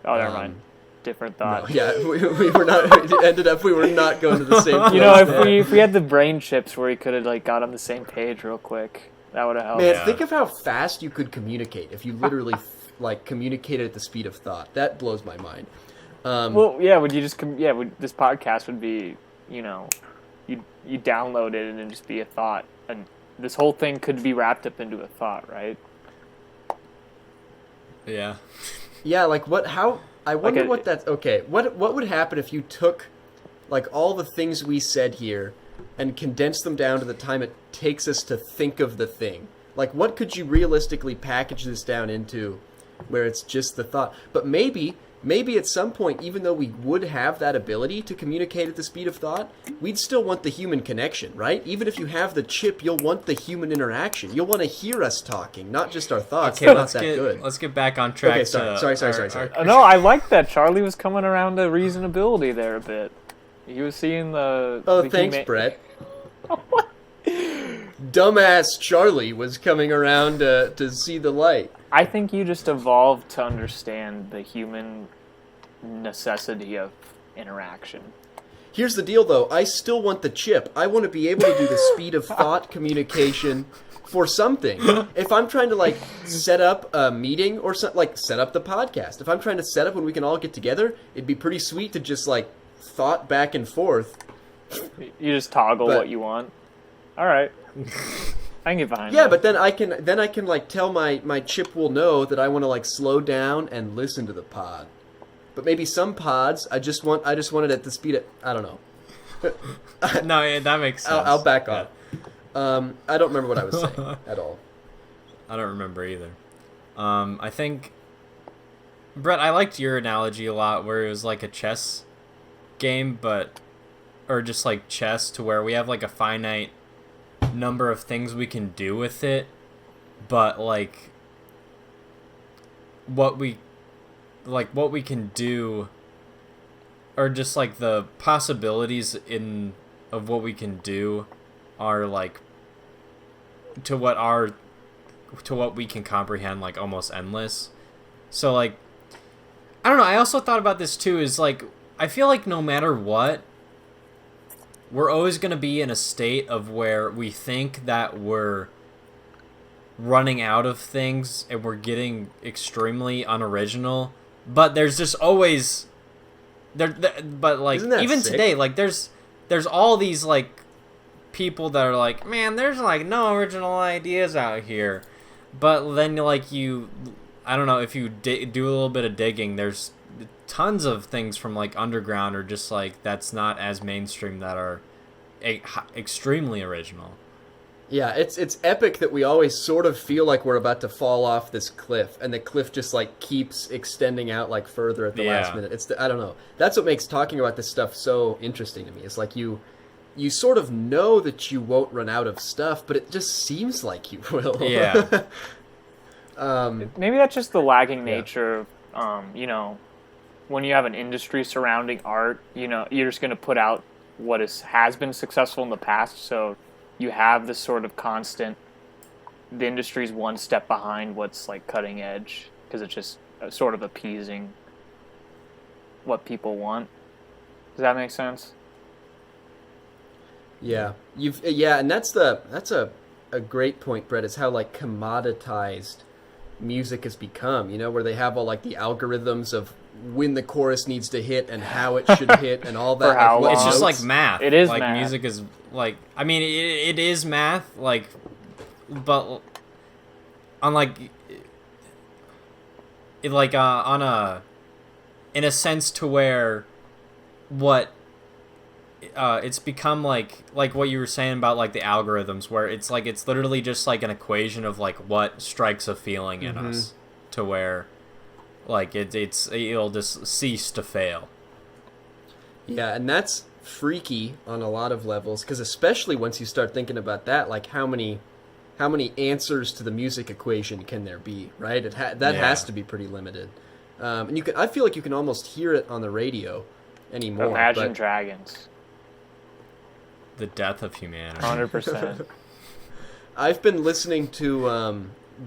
Oh, never mind. Different thought. No, yeah, we were not. It ended up we were not going to the same place. You know, if we had the brain chips where we could have like got on the same page real quick, that would have helped. Man, think of how fast you could communicate if you literally like communicated at the speed of thought. That blows my mind. Well, yeah. Would you just? This podcast would be, you know, you download it and it'd just be a thought, and this whole thing could be wrapped up into a thought, right? Yeah. Yeah, like what? How? I wonder Like what that's. Okay, what would happen if you took, like, all the things we said here, and condensed them down to the time it takes us to think of the thing? Like, what could you realistically package this down into, where it's just the thought? But maybe at some point, even though we would have that ability to communicate at the speed of thought, we'd still want the human connection, right? Even if you have the chip, you'll want the human interaction. You'll want to hear us talking, not just our thoughts. Okay, They're not that good. Let's get back on track. Okay, sorry. No, I like that. Charlie was coming around to reasonability there a bit. He was seeing the. Oh, the thanks, Brett. Dumbass Charlie was coming around to see the light. I think you just evolved to understand the human necessity of interaction. Here's the deal, though. I still want the chip. I want to be able to do the speed of thought communication for something. If I'm trying to, like, set up a meeting or something, like, set up the podcast. If I'm trying to set up when we can all get together, it'd be pretty sweet to just, like, thought back and forth. You just toggle what you want. All right. I can get behind Yeah, that. but then I can like tell my chip will know that I want to like slow down and listen to the pod. But maybe some pods I just want it at the speed of, I don't know. No, yeah, that makes sense. I'll back off. I don't remember what I was saying at all. I don't remember either. I think, Brett, I liked your analogy a lot, where it was like a chess game, or just like chess, to where we have like a finite number of things we can do with it, but like what we can do, or just like the possibilities of what we can do are like to what we can comprehend, like almost endless. So like, I don't know, I also thought about this too, is like, I feel like no matter what, we're always going to be in a state of where we think that we're running out of things and we're getting extremely unoriginal, but there's just always but like even sick? today, like there's all these like people that are like, man, there's like no original ideas out here, but then like I don't know, if you do a little bit of digging, there's tons of things from like underground, or just like that's not as mainstream, that are extremely original. Yeah, it's epic that we always sort of feel like we're about to fall off this cliff, and the cliff just like keeps extending out like further at the last minute. I don't know. That's what makes talking about this stuff so interesting to me. It's like you sort of know that you won't run out of stuff, but it just seems like you will. Yeah. Maybe that's just the lagging nature of, when you have an industry surrounding art, you're just going to put out what has been successful in the past. So you have this sort of constant, the industry's one step behind what's like cutting edge, because it's just sort of appeasing what people want. Does that make sense? Yeah, and that's a great point, Brett, is how like commoditized music has become, where they have all like the algorithms of when the chorus needs to hit and how it should hit and all that. For how long? It's just like math. It is like math. Music is like, I mean, it is math, like, but on like, it like in a sense to where what it's become like what you were saying about like the algorithms, where it's like it's literally just like an equation of like what strikes a feeling in us, to where like it'll just cease to fail. Yeah, and that's freaky on a lot of levels, because especially once you start thinking about that, like how many answers to the music equation can there be, right? That has to be pretty limited. And I feel like you can almost hear it on the radio anymore. Imagine but Dragons. The death of humanity. 100%. I've been listening to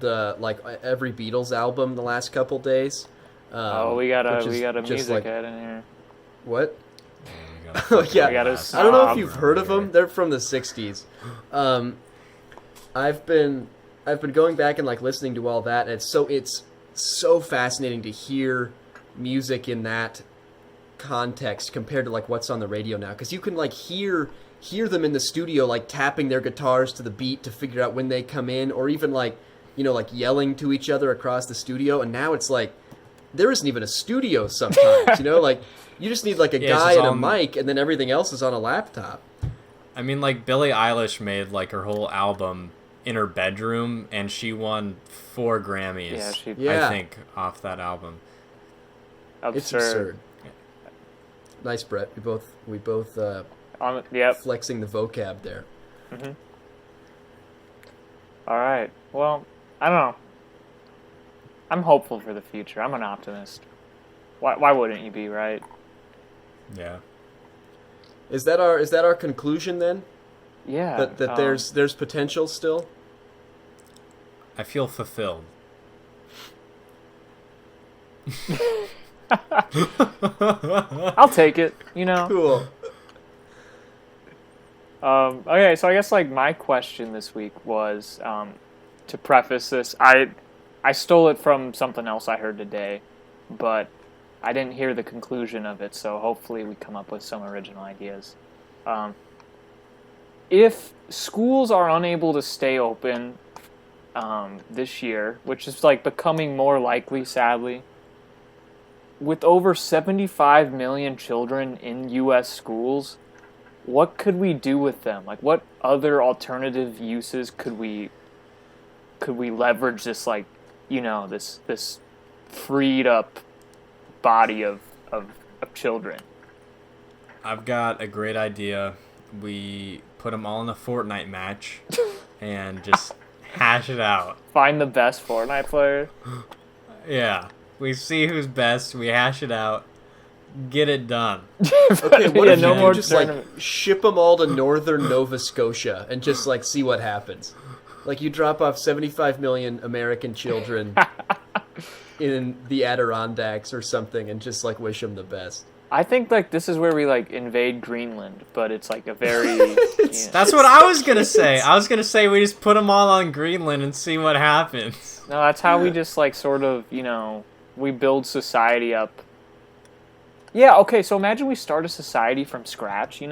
every Beatles album the last couple days. We got a just music head in here. What? Yeah, Oh yeah, We got a I don't know if snob. you've heard of them. They're from the '60s. I've been going back and like listening to all that. And it's so fascinating to hear music in that context compared to like what's on the radio now, because you can like hear them in the studio like tapping their guitars to the beat to figure out when they come in, or even like like yelling to each other across the studio. And now it's like there isn't even a studio sometimes. Like you just need like a guy and a mic, and then everything else is on a laptop. I mean, like Billie Eilish made like her whole album in her bedroom, and she won 4 Grammys. Yeah, I think, off that album. It's absurd. Nice, Brett. We both flexing the vocab there. Mm-hmm. All right. Well, I don't know. I'm hopeful for the future. I'm an optimist. Why wouldn't you be, right? Yeah. Is that our conclusion then? Yeah. That there's potential still? I feel fulfilled. I'll take it, Cool. Okay, so I guess like my question this week was, to preface this, I stole it from something else I heard today, but I didn't hear the conclusion of it, so hopefully we come up with some original ideas. If schools are unable to stay open this year, which is like becoming more likely, sadly, with over 75 million children in U.S. schools, what could we do with them? Like, what other alternative uses could we leverage this, like, this freed up body of children? I've got a great idea. We put them all in a Fortnite match and just hash it out. Find the best Fortnite player. Yeah. We see who's best. We hash it out. Get it done. Okay, what if no you more just tournament. like ship them all to northern Nova Scotia and just like see what happens? Like you drop off 75 million American children in the Adirondacks or something and just like wish them the best. I think like this is where we like invade Greenland, but it's like a very. That's what I was gonna say. I was gonna say we just put them all on Greenland and see what happens. No, that's how we just like sort of we build society up. Yeah. Okay. So imagine we start a society from scratch,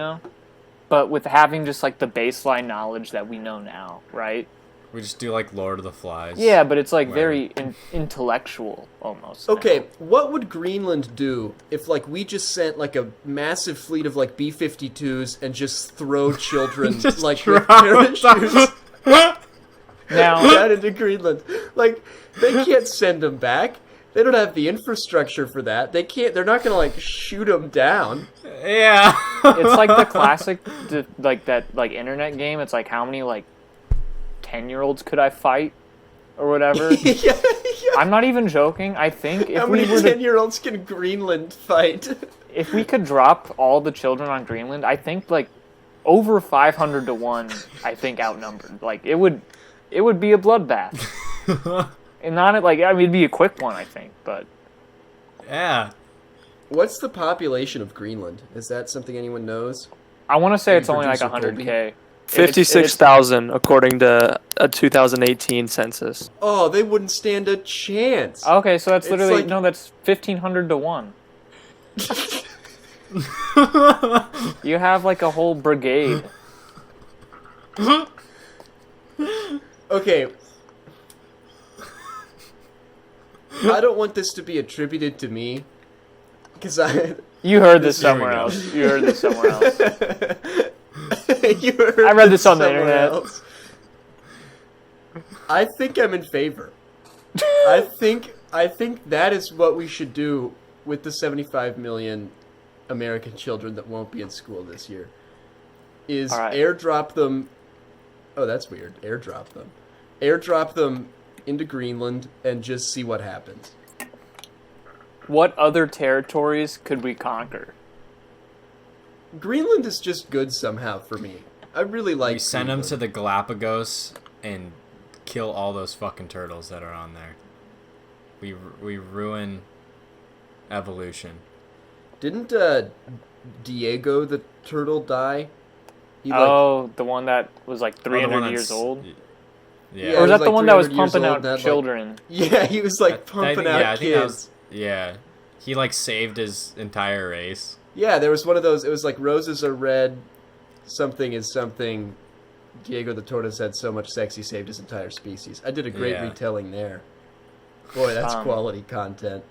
but with having just like the baseline knowledge that we know now, right? We just do like Lord of the Flies. Yeah, but it's like very intellectual almost. Okay, what would Greenland do if like we just sent like a massive fleet of like B-52s and just throw children Just like drop with parachutes Now, down into Greenland? Like they can't send them back. They don't have the infrastructure for that. They can't. They're not gonna like shoot them down. Yeah. it's like the classic like that like internet game. It's like how many like 10-year-olds could I fight or whatever. yeah. I'm not even joking. I think if How we many were 10-year-olds can Greenland fight? if we could drop all the children on Greenland, I think like over 500 to 1, I think outnumbered. Like it would be a bloodbath. And not like it'd be a quick one, I think, but Yeah. What's the population of Greenland? Is that something anyone knows? I want to say Maybe it's only like producer 100K. 56,000 according to a 2018 census. Oh, they wouldn't stand a chance. Okay, so that's It's literally like- that's 1,500 to 1. You have like a whole brigade. Okay. I don't want this to be attributed to me, because You heard this There we somewhere go. else. You heard this somewhere else. I read this on the somewhere internet. else. I think I'm in favor. I think that is what we should do with the 75 million American children that won't be in school this year. Is All right. airdrop them. Oh, that's weird. Airdrop them. Airdrop them into Greenland and just see what happens. what other territories could we conquer? Greenland is just good somehow for me. I really like. We send them Greenland. to the Galapagos and kill all those fucking turtles that are on there. We ruin evolution. Didn't Diego the turtle die? He, The one that was like Oh, the one 300 years that's- old? Yeah. Yeah, Or was he that was the like one that was 300 years pumping old out and had, like- children? Yeah, he was like I pumping think, out yeah, I think kids. that was, yeah. He like saved his entire race. Yeah, there was one of those. It was like roses are red, something is something. Diego the tortoise had so much sex he saved his entire species. I did a great Yeah. retelling there. Boy, that's Um, quality content.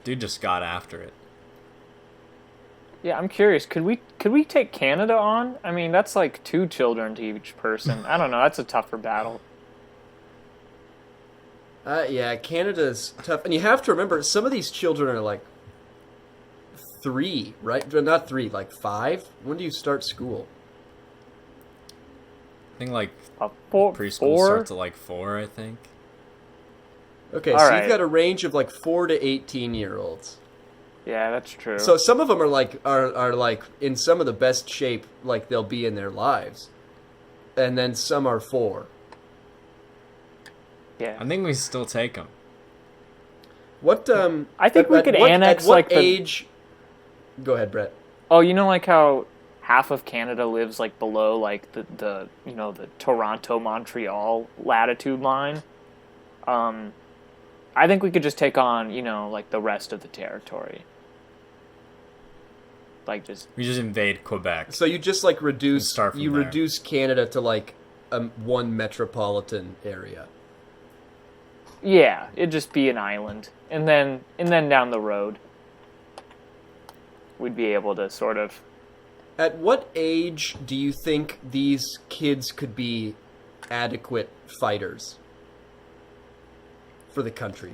Dude just got after it. Yeah, I'm curious. Could we take Canada on? I mean, that's like 2 children to each person. I don't know. That's a tougher battle. Yeah, Canada's tough, and you have to remember some of these children are like 3, right? They're not 3, like 5. When do you start school? I think like Four. preschool starts at like 4, I think. Okay, All so right. you've got a range of like 4 to 18-year-olds. Yeah, that's true. So some of them are like are like in some of the best shape like they'll be in their lives, and then some are 4. yeah. I think we still take them. What I think we could annex, at what like, the- age? Go ahead, Brett. Oh, you know, like how half of Canada lives like below like the you know, the Toronto Montreal latitude line. I think we could just take on, you know, like the rest of the territory. Like just We just invade Quebec. So you just like reduce start from you there. reduce Canada to like one metropolitan area. yeah, it'd just be an island, and then down the road, we'd be able to sort of. At what age do you think these kids could be adequate fighters for the country?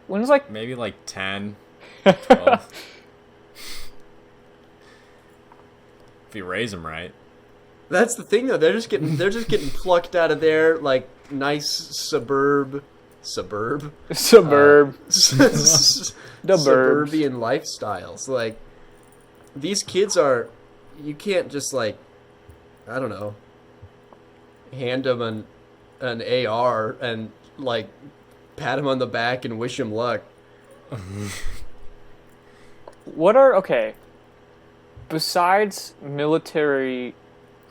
When's like Maybe like 10, 12. If you raise them right. That's the thing, though. They're just getting plucked out of their like nice suburb, suburb. suburban lifestyles. Like these kids are, you can't just like, I don't know, hand them an AR and like pat him on the back and wish him luck. What are okay? Besides military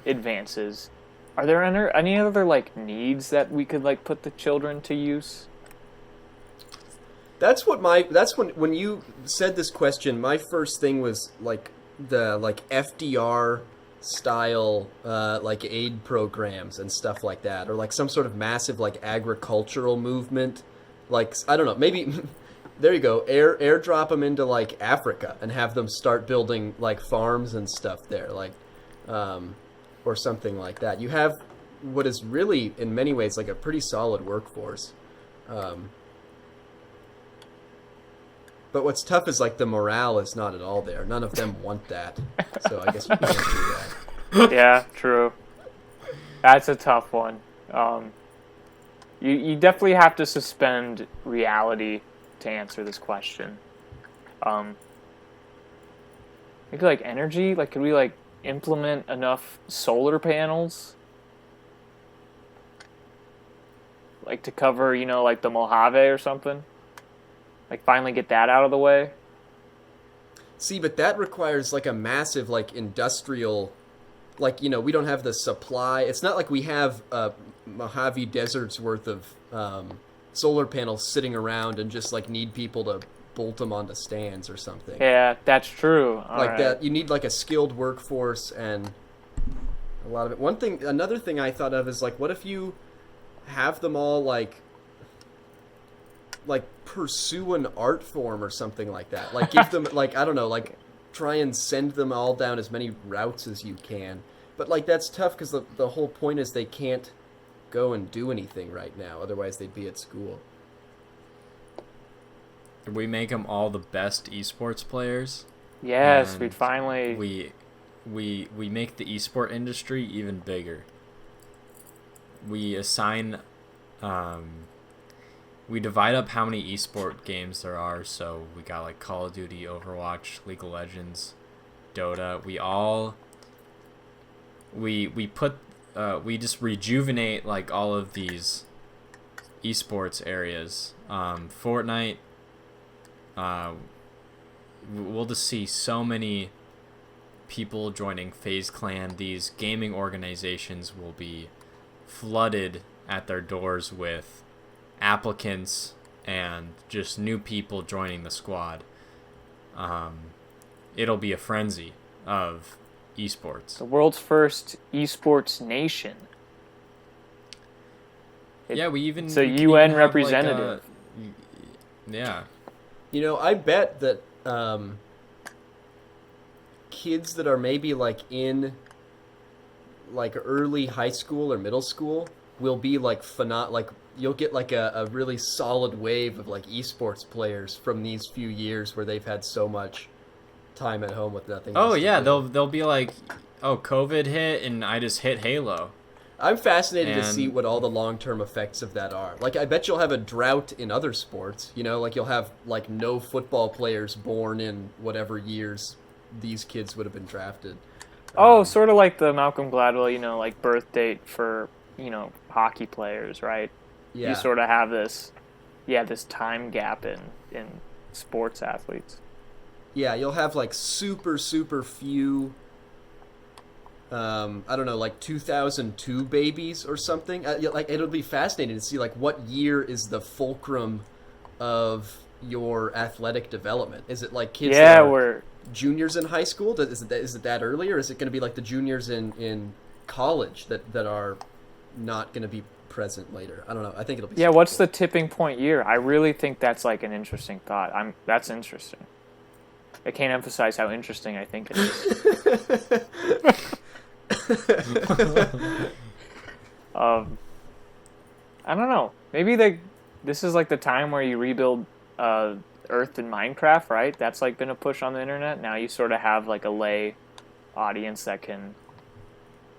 advances, are there any other like needs that we could like put the children to use? That's when you said this question, my first thing was like the like FDR style like aid programs and stuff like that, or like some sort of massive like agricultural movement. Like I don't know, maybe there you go, airdrop them into like Africa and have them start building like farms and stuff there, like or something like that. You have what is really in many ways like a pretty solid workforce. But what's tough is like the morale is not at all there. None of them want that. So I guess we can't do that. Yeah, true. That's a tough one. You definitely have to suspend reality to answer this question. Maybe like energy. Like, could we like implement enough solar panels, like to cover, you know, like the Mojave or something? Like, finally get that out of the way. See, but that requires like a massive like industrial, like, you know, we don't have the supply. It's not like we have Mojave Desert's worth of solar panels sitting around and just like need people to bolt them onto stands or something. Yeah, that's true. Like Alright. that, you need like a skilled workforce and a lot of it. Another thing I thought of is like, what if you have them all like pursue an art form or something like that? Like give them like, I don't know, like try and send them all down as many routes as you can. But like that's tough because the whole point is they can't go and do anything right now. Otherwise they'd be at school. We make them all the best esports players. Yes, and we'd finally. we make the esport industry even bigger. We assign we divide up how many esport games there are. So we got like Call of Duty, Overwatch, League of Legends, Dota. We just rejuvenate like all of these esports areas. Fortnite, we'll just see so many people joining FaZe Clan. These gaming organizations will be flooded at their doors with applicants and just new people joining the squad. It'll be a frenzy of esports. The world's first esports nation. Yeah, we can UN even have, representative. Yeah. You know, I bet that kids that are maybe like in like early high school or middle school will be like you'll get like a really solid wave of like esports players from these few years where they've had so much time at home with nothing else Oh to yeah, do. they'll be like, oh, COVID hit and I just hit Halo. I'm fascinated to And- see what all the long-term effects of that are. Like, I bet you'll have a drought in other sports. You know, like you'll have like no football players born in whatever years these kids would have been drafted. Oh, sort of like the Malcolm Gladwell, like birth date for, hockey players, right? Yeah. You sort of have this time gap in sports athletes. Yeah, you'll have like super few. I don't know, like 2002 babies or something. Like it'll be fascinating to see like what year is the fulcrum of your athletic development. Is it like kids that are juniors in high school? Is it that early, or is it going to be like the juniors in college that are not going to be present later? I don't know. I think it'll be. Yeah, what's the tipping point year? I really think that's like an interesting thought. That's interesting. I can't emphasize how interesting I think it is. I don't know. Maybe this is like the time where you rebuild Earth in Minecraft, right? That's like been a push on the internet. Now you sort of have like a lay audience that can,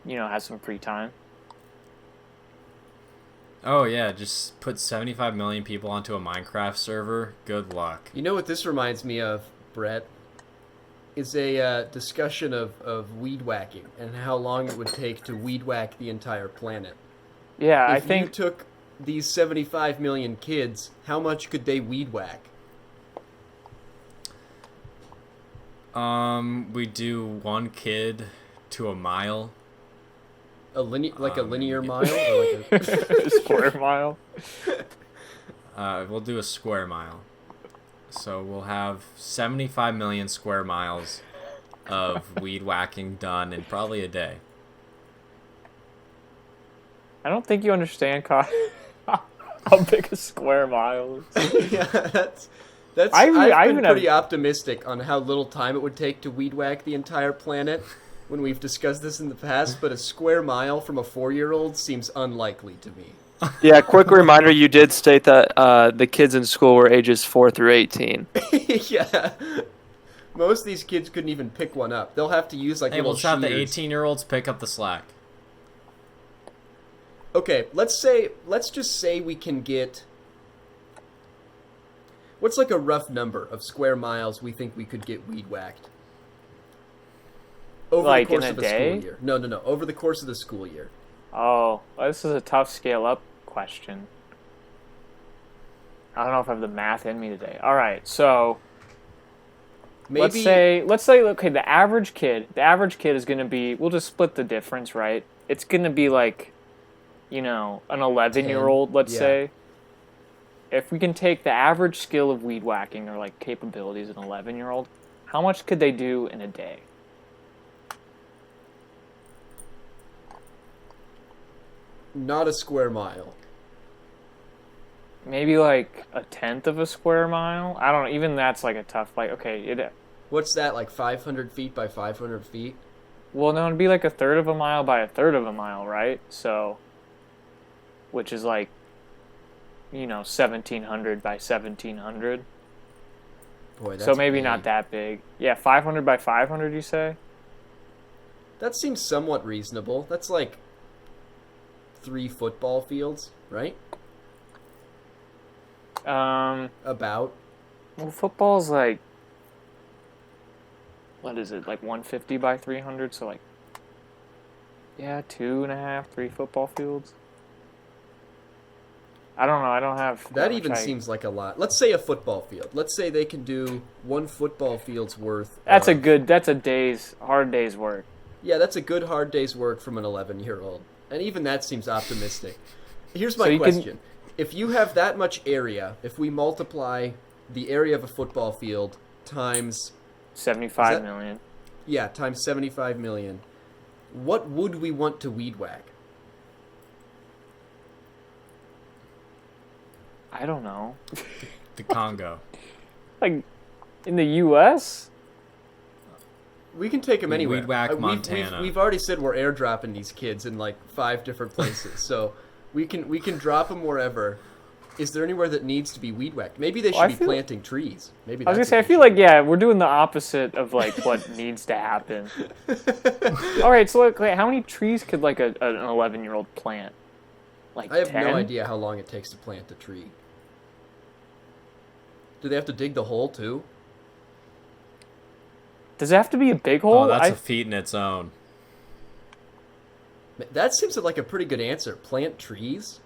has some free time. Oh yeah, just put 75 million people onto a Minecraft server. Good luck. You know what this reminds me of, Brett? Is a discussion of weed whacking and how long it would take to weed whack the entire planet. Yeah, If you took these 75 million kids, how much could they weed whack? We do one kid to a mile. A linear mile, or like a square mile. We'll do a square mile. So we'll have 75 million square miles of weed whacking done in probably a day. I don't think you understand how big a square mile is. Yeah, that's. I've been pretty optimistic on how little time it would take to weed whack the entire planet when we've discussed this in the past, but a square mile from a 4-year-old seems unlikely to me. Yeah, quick reminder, you did state that the kids in school were ages 4 through 18. Yeah. Most of these kids couldn't even pick one up. They'll have to use like little let's have the shears. 18-year-olds pick up the slack. Okay, let's just say we can get... What's like a rough number of square miles we think we could get weed whacked? Over Like the course in a of day? school year. No. Over the course of the school year. Oh, well, this is a tough scale-up question. I don't know if I have the math in me today. All right, so Maybe let's say okay, the average kid is going to be, we'll just split the difference, right? It's going to be like, an 11-year-old, let's yeah. say. If we can take the average skill of weed whacking or like capabilities of an 11-year-old, how much could they do in a day? not a square mile. Maybe like a tenth of a square mile. I don't know. Even that's like a tough. Like, okay, What's that, like 500 feet by 500 feet? well, no, it'd be like a third of a mile by a third of a mile, right? So, which is like, 1,700 by 1,700. Boy, that's So maybe big. not that big. Yeah, 500 by 500. You say? That seems somewhat reasonable. That's like 3 football fields, right? About. Well, football's like, what is it, like 150 by 300? So like, yeah, 2.5, 3 football fields. I don't know. I don't have That even seems like a lot. Let's say a football field. Let's say they can do one football field's worth. That's a hard day's work. Yeah, that's a good hard day's work from an 11-year-old. And even that seems optimistic. Here's my question. If you have that much area, if we multiply the area of a football field times 75 million. Yeah, times 75 million. What would we want to weed whack? I don't know. The Congo. Like, in the U.S.? We can take them anywhere. Weed whack Montana. We've already said we're airdropping these kids in like 5 different places, so we can drop them wherever. Is there anywhere that needs to be weed whacked? Maybe they should be planting trees. Maybe. I was gonna say, I feel like we're doing the opposite of like what needs to happen. All right, so look, how many trees could like an 11-year-old plant? Like I have 10? no idea how long it takes to plant a tree. Do they have to dig the hole too? Does it have to be a big hole? Oh, that's a feat in its own. That seems like a pretty good answer. Plant trees?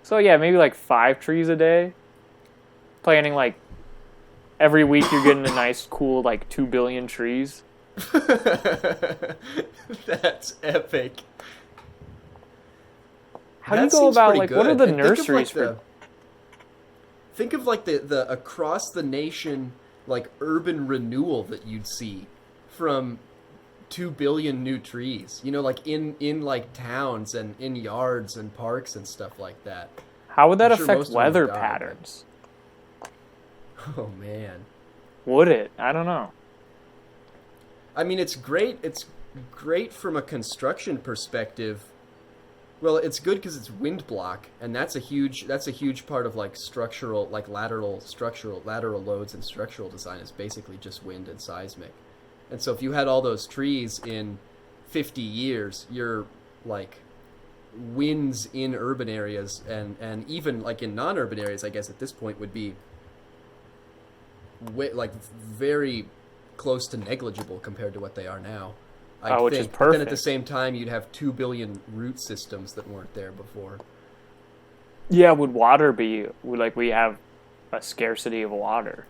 So yeah, maybe like 5 trees a day. Planting like every week you're getting a nice cool like 2 billion trees. That's epic. How do you go about like what are the nurseries for? Think of like the across the nation like urban renewal that you'd see from 2 billion new trees. You know, like in like towns and in yards and parks and stuff like that. How would that affect weather patterns? Oh man. Would it? I don't know. I mean, it's great. It's great from a construction perspective. Well, it's good because it's wind block, and that's a huge part of like structural, like lateral loads and structural design is basically just wind and seismic. And so if you had all those trees in 50 years, your like winds in urban areas and even like in non-urban areas, I guess at this point would be like very close to negligible compared to what they are now. Which is perfect. But then at the same time, you'd have 2 billion root systems that weren't there before. Yeah, would water be like we have a scarcity of water?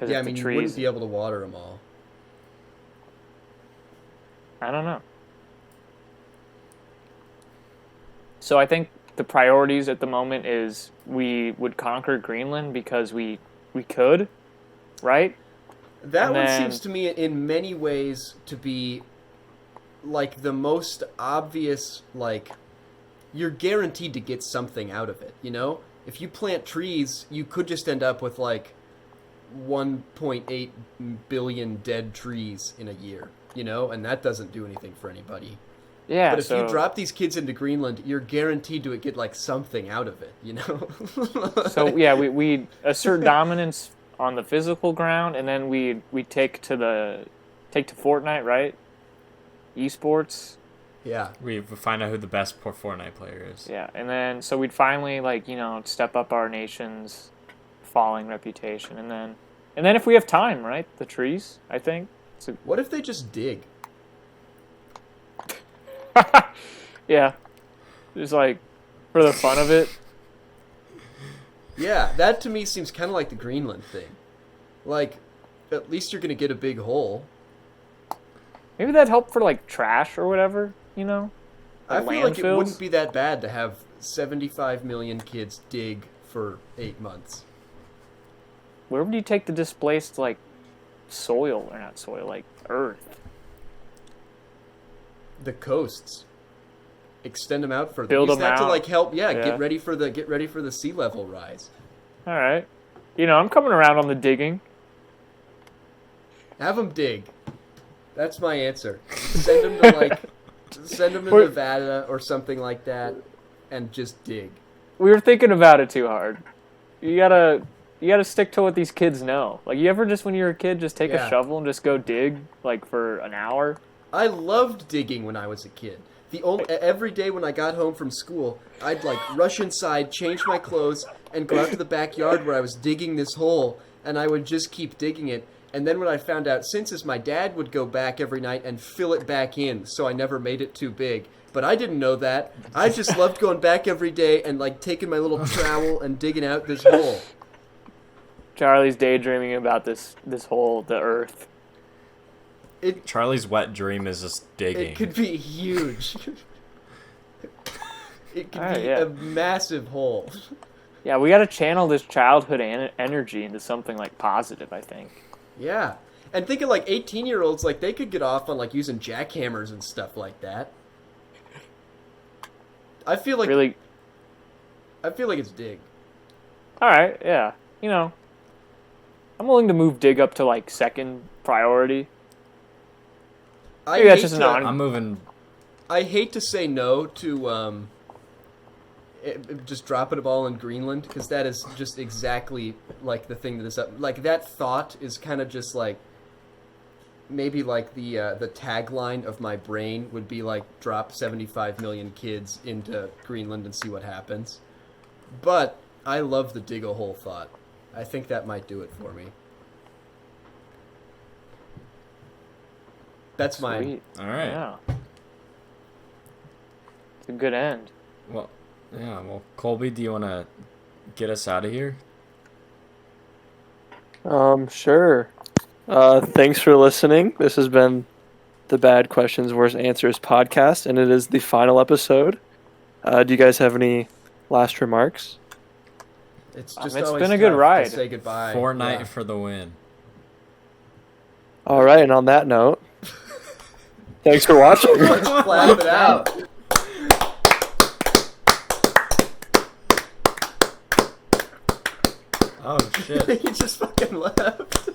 Yeah, I mean, you wouldn't be able to water them all. I don't know. So I think the priorities at the moment is we would conquer Greenland because we could, right? That one seems to me in many ways to be like the most obvious, like you're guaranteed to get something out of it, you know? If you plant trees, you could just end up with like 1.8 billion dead trees in a year, you know? And that doesn't do anything for anybody. Yeah, but if you drop these kids into Greenland, you're guaranteed to get like something out of it, you know? So yeah, we assert dominance on the physical ground, and then we take to Fortnite, right? Esports. Yeah. We find out who the best Fortnite player is. Yeah, and then so we'd finally step up our nation's falling reputation, and then if we have time, right? The trees, I think. What if they just dig? Yeah, just like for the fun of it. Yeah, that to me seems kind of like the Greenland thing. Like, at least you're going to get a big hole. Maybe that'd help for, like, trash or whatever, you know? Like I feel like it wouldn't be that bad to have 75 million kids dig for 8 months. Where would you take the displaced, like, soil, or not soil, like, earth? The coasts. Extend them out further. Build Use them that out. to like help. Yeah, get ready for the sea level rise. All right, I'm coming around on the digging. Have them dig. That's my answer. Send them to Nevada or something like that, and just dig. We were thinking about it too hard. You gotta stick to what these kids know. Like, you ever just when you were a kid just take a shovel and just go dig like for an hour? I loved digging when I was a kid. Every day when I got home from school, I'd like rush inside, change my clothes, and go out to the backyard where I was digging this hole, and I would just keep digging it. And then when I found out census, my dad would go back every night and fill it back in, so I never made it too big. But I didn't know that. I just loved going back every day and like taking my little trowel and digging out this hole. Charlie's daydreaming about this hole, the Earth. Charlie's wet dream is just digging. It could be huge. It could Alright, be yeah. a massive hole. Yeah, we got to channel this childhood energy into something like positive, I think. Yeah. And think of like 18-year-olds, like they could get off on like using jackhammers and stuff like that. I feel like Really. it's dig. All right, yeah. You know, I'm willing to move dig up to like second priority. Maybe that's just an I'm moving. I hate to say no to just dropping a ball in Greenland, because that is just exactly like the thing that is up. Like that thought is kind of just like maybe like the tagline of my brain would be like drop 75 million kids into Greenland and see what happens. But I love the dig a hole thought. I think that might do it for me. That's mine. Sweet. All right. Yeah. It's a good end. Well, yeah. Well, Colby, do you want to get us out of here? Sure. Thanks for listening. This has been the Bad Questions, Worst Answers podcast, and it is the final episode. Do you guys have any last remarks? It's just It's always been a good tough ride. to say goodbye. Fortnite Yeah. for the win. All right, and on that note, thanks for watching. Let's clap it out. Oh shit. He just fucking left.